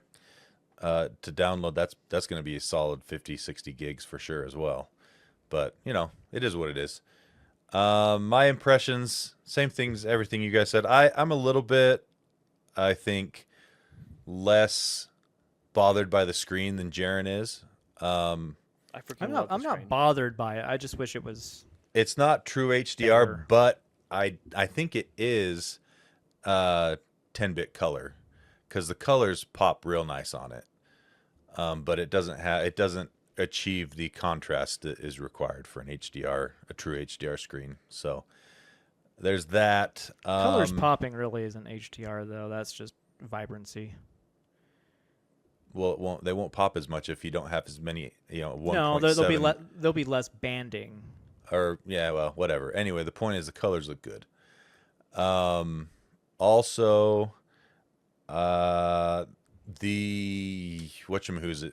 Speaker 1: to download, that's going to be a solid 50-60 gigs for sure as well. But it is what it is. My impressions, same things, everything you guys said. I'm a little bit, I think, less bothered by the screen than Jaren is.
Speaker 2: I'm not bothered by it. I just wish it was.
Speaker 1: It's not true HDR,
Speaker 2: better.
Speaker 1: but I think it is 10-bit color, because the colors pop real nice on it. But it doesn't achieve the contrast that is required for a true HDR screen. So there's that.
Speaker 2: Colors popping really isn't HDR though. That's just vibrancy.
Speaker 1: Well, they won't pop as much if you don't have as many, 1.7.
Speaker 2: No, there'll be less banding.
Speaker 1: Or yeah, well, whatever. Anyway, the point is the colors look good. Also, the whatchamahoo's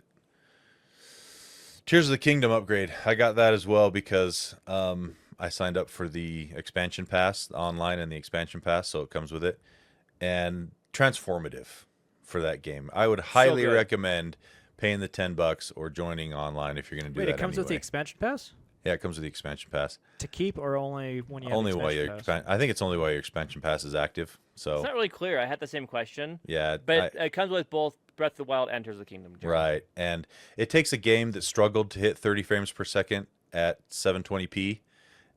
Speaker 1: Tears of the Kingdom upgrade. I got that as well because I signed up for the expansion pass online and the expansion pass, so it comes with it. And transformative for that game. I would highly recommend paying the $10 or joining online if you're going to do that.
Speaker 2: Wait, it comes with the expansion pass?
Speaker 1: Yeah, it comes with the expansion pass.
Speaker 2: To keep or only when you have
Speaker 1: Only while
Speaker 2: expansion pass?
Speaker 1: I think it's only while your expansion pass is active. So
Speaker 3: It's not really clear. I had the same question.
Speaker 1: yeah,
Speaker 3: But it comes with both Breath of the Wild and Tears of the Kingdom.
Speaker 1: right. And it takes a game that struggled to hit 30 frames per second at 720p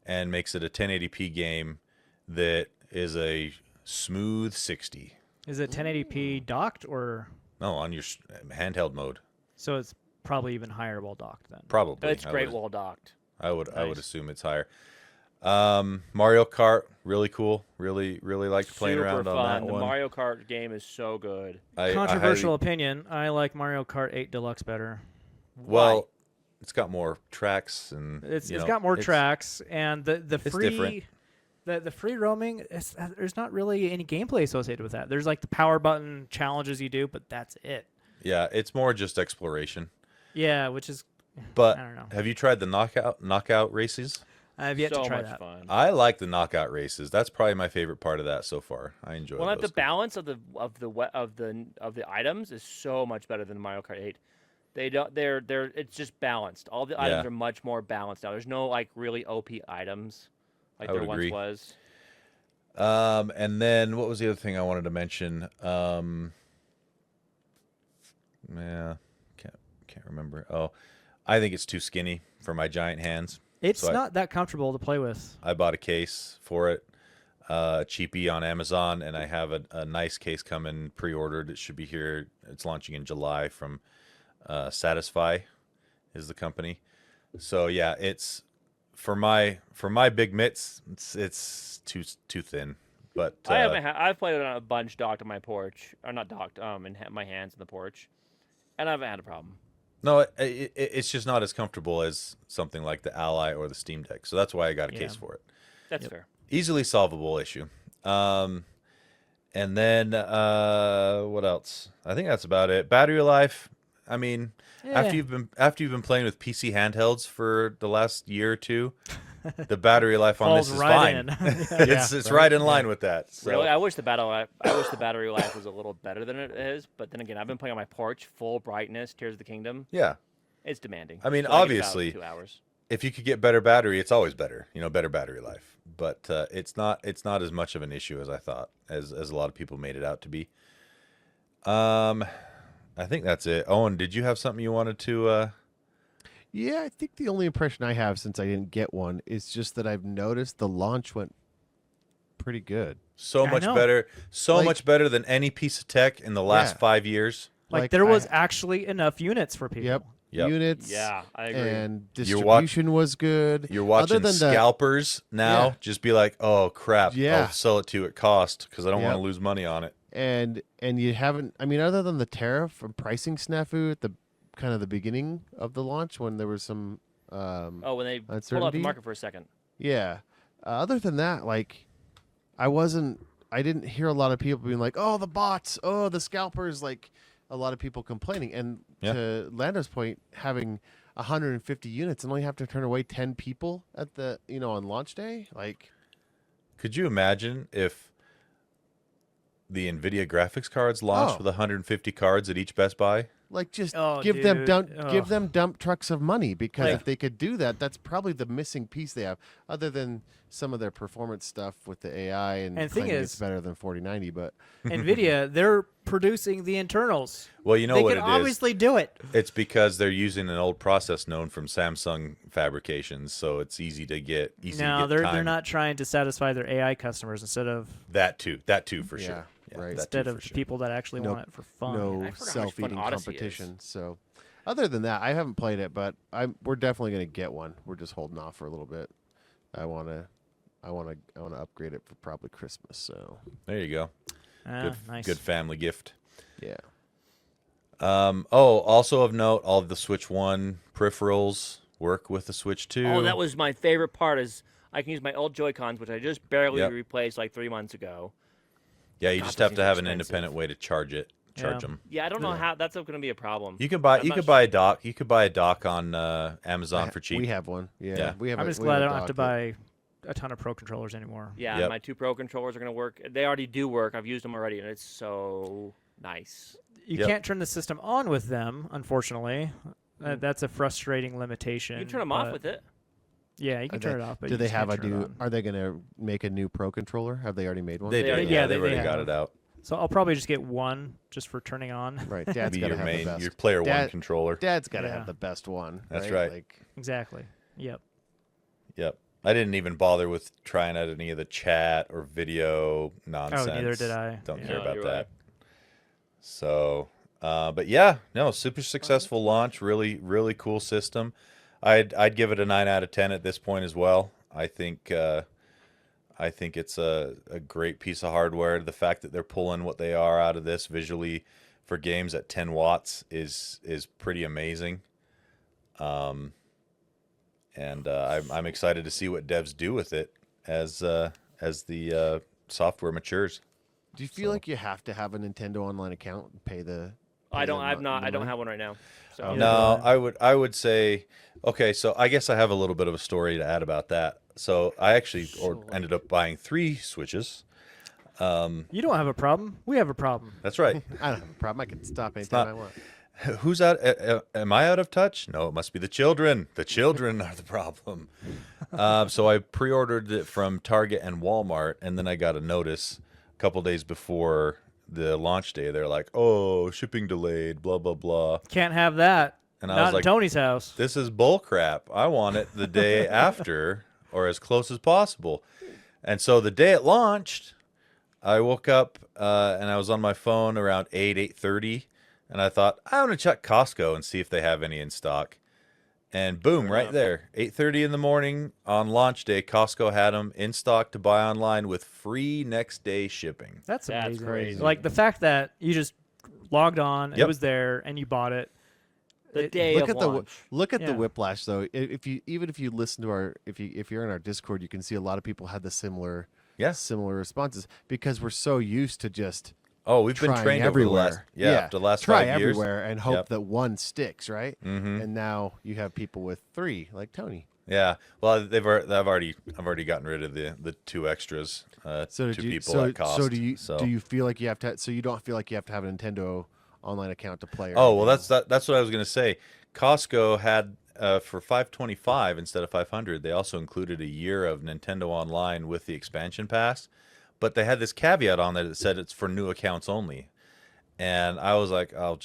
Speaker 1: and makes it a 1080p game that is a smooth 60.
Speaker 2: Is it 1080p docked or?
Speaker 1: No, on your handheld mode.
Speaker 2: So it's probably even higher while docked then.
Speaker 1: Probably.
Speaker 3: It's great while docked.
Speaker 1: I would
Speaker 3: Nice.
Speaker 1: assume it's higher. Mario Kart, really cool. Really liked playing
Speaker 3: Super
Speaker 1: around
Speaker 3: fun.
Speaker 1: on that
Speaker 3: The
Speaker 1: one.
Speaker 3: Mario Kart game is so good.
Speaker 2: Controversial opinion. I like Mario Kart 8 Deluxe better.
Speaker 1: Well, it's got more tracks and
Speaker 2: It's got more tracks and the free
Speaker 1: different.
Speaker 2: the free roaming. There's not really any gameplay associated with that. There's like the power button challenges you do, but that's it.
Speaker 1: Yeah, it's more just exploration.
Speaker 2: Yeah, which is
Speaker 1: But
Speaker 2: I don't know.
Speaker 1: have you tried the knockout races?
Speaker 2: I've yet
Speaker 3: so
Speaker 2: to try
Speaker 3: much
Speaker 2: that.
Speaker 3: fun.
Speaker 1: I like the knockout races. That's probably my favorite part of that so far. I enjoy.
Speaker 3: Well,
Speaker 1: those
Speaker 3: the balance of the items is so much better than Mario Kart 8. It's just balanced. All the items
Speaker 1: Yeah.
Speaker 3: are much more balanced now. There's no like really OP items like
Speaker 1: I
Speaker 3: there
Speaker 1: would
Speaker 3: once
Speaker 1: agree.
Speaker 3: was.
Speaker 1: And then what was the other thing I wanted to mention? Yeah, can't remember. Oh, I think it's too skinny for my giant hands.
Speaker 2: It's
Speaker 1: So
Speaker 2: not that comfortable to play with.
Speaker 1: I bought a case for it, cheapy on Amazon, and I have a nice case coming pre-ordered. It should be here. It's launching in July from Satisfy is the company. So yeah, it's for my big mitts. It's too thin. But
Speaker 3: I haven't. I've played it on a bunch docked on my porch, or not docked. In my hands on the porch, and I haven't had a problem.
Speaker 1: No, it's just not as comfortable as something like the Ally or the Steam Deck. So that's why I got a case for it.
Speaker 3: That's fair.
Speaker 1: Easily solvable issue. And then what else? I think that's about it. Battery life. I mean, after you've been playing with PC handhelds for the last year or two, the battery life on this
Speaker 2: Falls
Speaker 1: is
Speaker 2: right
Speaker 1: fine.
Speaker 2: in.
Speaker 1: It's right in line with that. So.
Speaker 3: Really, I wish the battery life was a little better than it is. But then again, I've been playing on my porch, full brightness, Tears of the Kingdom.
Speaker 1: Yeah.
Speaker 3: It's demanding.
Speaker 1: I mean,
Speaker 3: So I get about
Speaker 1: obviously,
Speaker 3: 2 hours.
Speaker 1: if you could get better battery, it's always better. Better battery life. but it's not as much of an issue as I thought, as a lot of people made it out to be. I think that's it. Owen, did you have something you wanted to?
Speaker 4: Yeah, I think the only impression I have since I didn't get one is just that I've noticed the launch went pretty good.
Speaker 1: So
Speaker 2: I
Speaker 1: much
Speaker 2: know.
Speaker 1: better,
Speaker 4: Like-
Speaker 1: much better than any piece of tech in the last
Speaker 4: Yeah.
Speaker 1: 5 years.
Speaker 2: Like there was actually enough units for people.
Speaker 4: Yep.
Speaker 1: Yep.
Speaker 4: Units.
Speaker 3: Yeah, I agree.
Speaker 4: And
Speaker 1: You're wa-
Speaker 4: distribution was good.
Speaker 1: You're
Speaker 4: Other
Speaker 1: watching
Speaker 4: than the-
Speaker 1: scalpers now
Speaker 4: Yeah.
Speaker 1: just be like, oh crap,
Speaker 4: Yeah.
Speaker 1: I'll sell it to you at cost because I don't want
Speaker 4: Yep.
Speaker 1: to lose money on it.
Speaker 4: and you haven't. I mean, other than the tariff and pricing snafu at the kind of the beginning of the launch when there was some.
Speaker 3: Oh, when they pulled out
Speaker 4: Uncertainty?
Speaker 3: the market for a second.
Speaker 4: Yeah. Other than that, like, I didn't hear a lot of people being like, "Oh, the bots! Oh, the scalpers!" Like, a lot of people complaining. And
Speaker 1: Yeah.
Speaker 4: to Lando's point, having 150 units and only have to turn away 10 people at the on launch day, like,
Speaker 1: Could you imagine if the NVIDIA graphics cards launched
Speaker 4: Oh.
Speaker 1: with 150 cards at each Best Buy?
Speaker 4: just
Speaker 2: Oh,
Speaker 4: give them
Speaker 2: dude.
Speaker 4: give
Speaker 2: Ugh.
Speaker 4: them dump trucks of money because
Speaker 3: Like-
Speaker 4: if they could do that, that's probably the missing piece they have, other than some of their performance stuff with the AI and
Speaker 2: And the thing
Speaker 4: claiming it's
Speaker 2: is-
Speaker 4: better than 4090. But
Speaker 2: NVIDIA, they're producing the internals.
Speaker 1: Well, you know
Speaker 2: they
Speaker 1: what
Speaker 2: can
Speaker 1: it is.
Speaker 2: obviously do it.
Speaker 1: It's because they're using an old process known from Samsung fabrications, so it's easy to get.
Speaker 2: No, they're
Speaker 1: time.
Speaker 2: not trying to satisfy their AI customers instead of
Speaker 1: That too for
Speaker 4: Yeah,
Speaker 1: sure.
Speaker 4: right.
Speaker 1: that
Speaker 2: instead
Speaker 1: too
Speaker 2: of
Speaker 1: for sure.
Speaker 2: people that actually
Speaker 4: No-
Speaker 2: want it for fun.
Speaker 4: no
Speaker 3: I forgot how much fun
Speaker 4: self-eating
Speaker 3: Odyssey is.
Speaker 4: competition. So, other than that, I haven't played it, but we're definitely going to get one. We're just holding off for a little bit. I want to upgrade it for probably Christmas. So,
Speaker 1: There you go. Good,
Speaker 2: Nice.
Speaker 1: good family gift.
Speaker 4: yeah.
Speaker 1: Also of note, all of the Switch 1 peripherals work with the Switch 2.
Speaker 3: Oh, that was my favorite part. Is I can use my old Joy-Cons, which I just barely
Speaker 1: Yep.
Speaker 3: replaced like 3 months ago.
Speaker 1: Yeah, you
Speaker 3: God,
Speaker 1: just
Speaker 3: those
Speaker 1: have to
Speaker 3: things are
Speaker 1: have an
Speaker 3: expensive.
Speaker 1: independent way to charge
Speaker 2: Yeah.
Speaker 1: them.
Speaker 3: Yeah, I don't know how that's going to be a problem.
Speaker 1: You could buy
Speaker 3: I'm
Speaker 1: you
Speaker 3: not
Speaker 1: could
Speaker 3: sure.
Speaker 1: buy a dock. You could buy a dock on Amazon for cheap.
Speaker 4: We have one. Yeah,
Speaker 1: Yeah.
Speaker 4: we have.
Speaker 2: I'm
Speaker 4: a-
Speaker 2: just
Speaker 4: we
Speaker 2: glad I
Speaker 4: have a
Speaker 2: don't have to
Speaker 4: dock
Speaker 2: buy a ton of Pro controllers anymore.
Speaker 3: Yeah,
Speaker 1: Yep.
Speaker 3: my 2 Pro controllers are going to work. They already do work. I've used them already, and it's so nice.
Speaker 2: You
Speaker 1: Yep.
Speaker 2: can't turn the system on with them, unfortunately. That's a frustrating limitation.
Speaker 3: You can turn them off
Speaker 2: but-
Speaker 3: with it.
Speaker 2: Yeah, you can
Speaker 4: Are
Speaker 2: turn
Speaker 4: they-
Speaker 2: it off. But
Speaker 4: Do
Speaker 2: you
Speaker 4: they
Speaker 2: just
Speaker 4: have
Speaker 2: can't
Speaker 4: a
Speaker 2: turn it
Speaker 4: new?
Speaker 2: on.
Speaker 4: Are they going to make a new Pro controller? Have they already made one?
Speaker 1: They
Speaker 3: They
Speaker 1: did.
Speaker 3: are,
Speaker 1: Yeah,
Speaker 3: yeah,
Speaker 1: they've
Speaker 2: they
Speaker 1: already got
Speaker 2: have.
Speaker 1: it out.
Speaker 2: So I'll probably just get one just for turning on.
Speaker 4: Right. Dad's
Speaker 1: Be
Speaker 4: got to
Speaker 1: your
Speaker 4: have the
Speaker 1: main,
Speaker 4: best.
Speaker 1: your player one
Speaker 4: Dad-
Speaker 1: controller.
Speaker 4: Dad's got to
Speaker 2: Yeah.
Speaker 4: have the best one.
Speaker 1: That's right.
Speaker 4: Like,
Speaker 2: Exactly. Yep.
Speaker 1: Yep. I didn't even bother with trying out any of the chat or video nonsense.
Speaker 2: Oh, neither did I.
Speaker 1: Don't
Speaker 2: Yeah.
Speaker 1: care
Speaker 3: No,
Speaker 1: about
Speaker 3: you're
Speaker 1: that.
Speaker 3: right.
Speaker 1: So, but yeah, no, super successful launch. Really, really cool system. I'd give it a 9 out of 10 at this point as well. I think it's a great piece of hardware. The fact that they're pulling what they are out of this visually for games at 10 watts is pretty amazing. And I'm excited to see what devs do with it as the software matures.
Speaker 4: do you feel like you have to have a Nintendo Online account and pay the?
Speaker 3: I don't.
Speaker 4: the
Speaker 3: I've
Speaker 4: mo-
Speaker 3: not.
Speaker 4: the
Speaker 3: I don't
Speaker 4: money?
Speaker 3: have one right now. So
Speaker 4: Oh.
Speaker 1: No,
Speaker 2: do
Speaker 1: I would say, okay, so I guess I have a little bit of a story to add about that. So I actually ended up buying 3 Switches.
Speaker 2: You don't have a problem. We have a problem.
Speaker 1: That's right.
Speaker 4: I don't have a problem. I can stop anytime
Speaker 1: not-
Speaker 4: I want.
Speaker 1: Who's out? Am I out of touch? No, it must be the children. The children are the problem. So I pre-ordered it from Target and Walmart, and then I got a notice a couple days before the launch day. They're like, "Oh, shipping delayed." Blah blah blah.
Speaker 2: Can't have that.
Speaker 1: And I
Speaker 2: Not
Speaker 1: was
Speaker 2: in
Speaker 1: like,
Speaker 2: Tony's house.
Speaker 1: This is bull crap. I want it the day after or as close as possible. And so the day it launched, I woke up and I was on my phone around 8:30, and I thought, I'm going to check Costco and see if they have any in stock. And boom,
Speaker 3: Fair
Speaker 1: right
Speaker 3: enough.
Speaker 1: there, 8:30 in the morning on launch day, Costco had them in stock to buy online with free next day shipping.
Speaker 2: That's
Speaker 3: That's
Speaker 2: amazing.
Speaker 3: crazy.
Speaker 2: Like the fact that you just logged on, it
Speaker 1: Yep.
Speaker 2: was there, and you bought it.
Speaker 3: the
Speaker 2: It-
Speaker 3: day
Speaker 4: Look
Speaker 3: of
Speaker 4: at the
Speaker 3: launch.
Speaker 4: look at the
Speaker 2: Yeah.
Speaker 4: whiplash though. If you listen to our if you're in our Discord, you can see a lot of people had the similar responses because we're so used to just
Speaker 1: Oh, we've been
Speaker 4: trying
Speaker 1: trained
Speaker 4: everywhere.
Speaker 1: over the last, after the last
Speaker 4: try
Speaker 1: 5 years.
Speaker 4: everywhere and hope
Speaker 1: Yep.
Speaker 4: that one sticks, right?
Speaker 1: Mhm.
Speaker 4: And now you have people with 3 like Tony.
Speaker 1: Yeah, well, I've already gotten rid of the 2 extras.
Speaker 4: So
Speaker 1: to
Speaker 4: do you,
Speaker 1: people
Speaker 4: so,
Speaker 1: at cost.
Speaker 4: so do you feel like you have to? So you don't feel like you have to have a Nintendo online account to play? Or
Speaker 1: Oh well,
Speaker 4: anything?
Speaker 1: that's what I was gonna say. Costco had for $525 instead of $500, they also included a year of Nintendo Online with the expansion pass, but they had this caveat on there that said it's for new accounts only. And I was like, I'll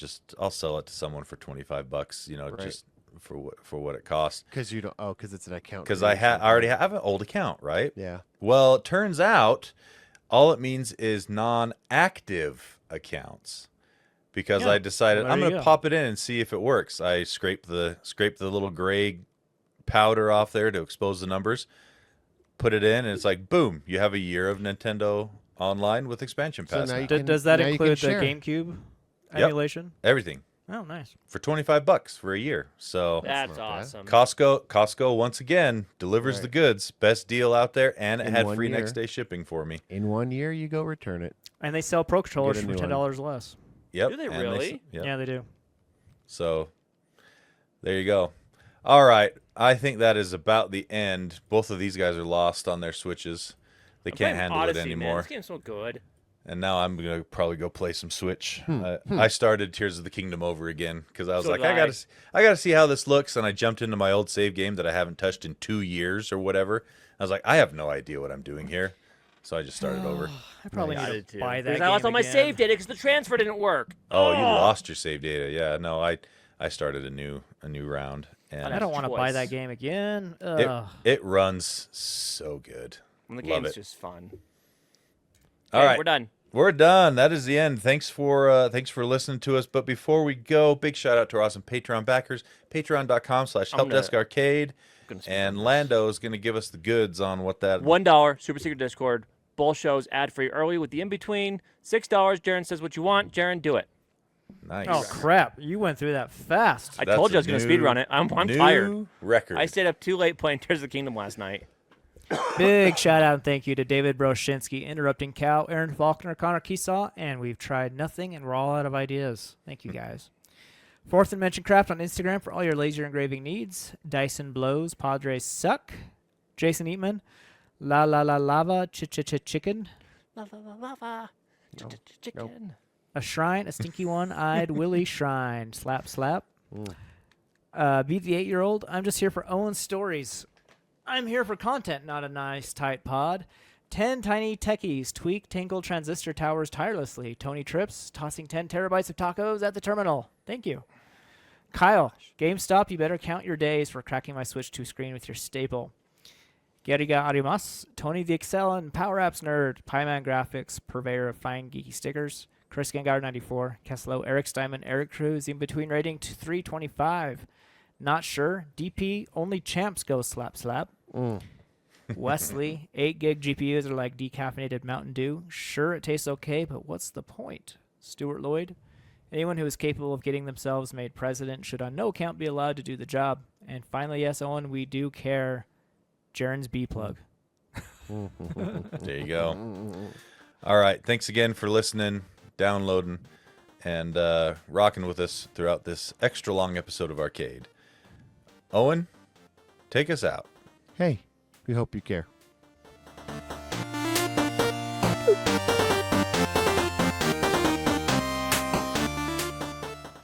Speaker 1: sell it to someone for $25,
Speaker 4: Right.
Speaker 1: just for what it costs.
Speaker 4: Because you don't. Oh, because it's an account.
Speaker 1: Because I already have an old account, right?
Speaker 4: Yeah.
Speaker 1: Well, it turns out all it means is non-active accounts. Because
Speaker 2: Yeah,
Speaker 1: I decided
Speaker 2: well,
Speaker 1: I'm
Speaker 2: there
Speaker 1: going
Speaker 2: you
Speaker 1: to
Speaker 2: go.
Speaker 1: pop it in and see if it works. I scrape the little gray powder off there to expose the numbers. Put it in, and it's like, boom! You have a year of Nintendo Online with expansion
Speaker 4: So
Speaker 1: pass.
Speaker 4: now
Speaker 1: now.
Speaker 4: you can-
Speaker 2: Does that
Speaker 4: now you can
Speaker 2: include the
Speaker 4: share.
Speaker 2: GameCube
Speaker 1: Yep.
Speaker 2: emulation?
Speaker 1: Everything
Speaker 2: Oh, nice.
Speaker 1: for $25 for a year. So
Speaker 3: That's
Speaker 4: not bad.
Speaker 3: awesome.
Speaker 1: Costco once again delivers
Speaker 4: Right.
Speaker 1: the goods. Best deal out there, and it
Speaker 4: In
Speaker 1: had
Speaker 4: one
Speaker 1: free
Speaker 4: year.
Speaker 1: next day shipping for me.
Speaker 4: In 1 year, you go return it.
Speaker 2: And they sell Pro controllers
Speaker 4: a
Speaker 2: for
Speaker 4: new one.
Speaker 2: $10 less.
Speaker 1: Yep.
Speaker 3: Do they
Speaker 1: and
Speaker 3: really?
Speaker 1: yep.
Speaker 2: Yeah, they do.
Speaker 1: So there you go. All right. I think that is about the end. Both of these guys are lost on their Switches. They
Speaker 3: I'm
Speaker 1: can't
Speaker 3: playing
Speaker 1: handle
Speaker 3: Odyssey,
Speaker 1: it
Speaker 3: Man.
Speaker 1: anymore.
Speaker 3: This game's so good.
Speaker 1: And now I'm going to probably go play some Switch. I started Tears of the Kingdom over again because I was
Speaker 3: So
Speaker 1: like,
Speaker 3: did
Speaker 1: I got to see how this looks. And I jumped into my old save game that I haven't touched in 2 years or whatever. I was like, I have no idea what I'm doing here. So I just started over.
Speaker 2: I probably
Speaker 3: I
Speaker 2: need
Speaker 3: did
Speaker 2: to
Speaker 3: too.
Speaker 2: buy that
Speaker 3: Because
Speaker 2: game
Speaker 3: I lost all my
Speaker 2: again.
Speaker 3: save data because the transfer didn't work.
Speaker 1: Oh, you lost your save data. Yeah, no, I started a new round. And
Speaker 2: I don't want to buy
Speaker 3: choice.
Speaker 2: that game again.
Speaker 1: it,
Speaker 2: Ugh.
Speaker 1: it runs so good.
Speaker 3: And the
Speaker 1: Love
Speaker 3: game's
Speaker 1: it.
Speaker 3: just fun.
Speaker 1: All
Speaker 3: Okay,
Speaker 1: right.
Speaker 3: we're done.
Speaker 1: We're done. That is the end. Thanks for listening to us. But before we go, big shout out to our awesome Patreon backers. Patreon.com/HelpDeskArcade.
Speaker 3: Gonna speak
Speaker 1: And
Speaker 3: on this.
Speaker 1: Lando is going to give us the goods on what that.
Speaker 3: $1 super secret Discord. Both shows ad free early with the in between. $6. Jaren says what you want. Jaren, do it.
Speaker 1: Nice.
Speaker 2: Oh crap! You went through that fast.
Speaker 3: I
Speaker 1: That's
Speaker 3: told you I
Speaker 1: a
Speaker 3: was going to
Speaker 1: new-
Speaker 3: speed run it. I'm
Speaker 1: new
Speaker 3: tired.
Speaker 1: record.
Speaker 3: I stayed up too late playing Tears of the Kingdom last night.
Speaker 2: Big shout out and thank you to David Broshinsky, Interrupting Cow, Aaron Faulkner, Connor Keesaw, and we've tried nothing and we're all out of ideas. Thank you guys. Fourth Dimension Craft on Instagram for all your laser engraving needs. Dyson Blows, Padres Suck, Jason Eatman, La La La Lava, Chicken,
Speaker 3: Lava, lava. Chicken.
Speaker 2: A Shrine, a Stinky One-Eyed Willy Shrine, Slap Slap. Beat the 8-year-old. I'm just here for Owen's stories. I'm here for content, not a nice, tight pod. 10 tiny techies tweak tingle transistor towers tirelessly. Tony Trips tossing 10 terabytes of tacos at the terminal. Thank you. Kyle, GameStop, you better count your days for cracking my Switch 2 screen with your staple. Geriga Arimas, Tony the Excel and Power Apps Nerd, Pyman Graphics, purveyor of fine geeky stickers. Chris Gengar 94, Kesslo, Eric Steinman, Eric Cruz, in between rating to 325. Not sure. DP, only champs go slap slap. Wesley, 8 gig GPUs are like decaffeinated Mountain Dew. Sure, it tastes okay, but what's the point? Stuart Lloyd, anyone who is capable of getting themselves made president should on no account be allowed to do the job. And finally, yes, Owen, we do care. Jaren's B plug.
Speaker 1: There you go. All right. Thanks again for listening, downloading, and rocking with us throughout this extra long episode of Arcade. Owen, take us out.
Speaker 4: Hey, we hope you care.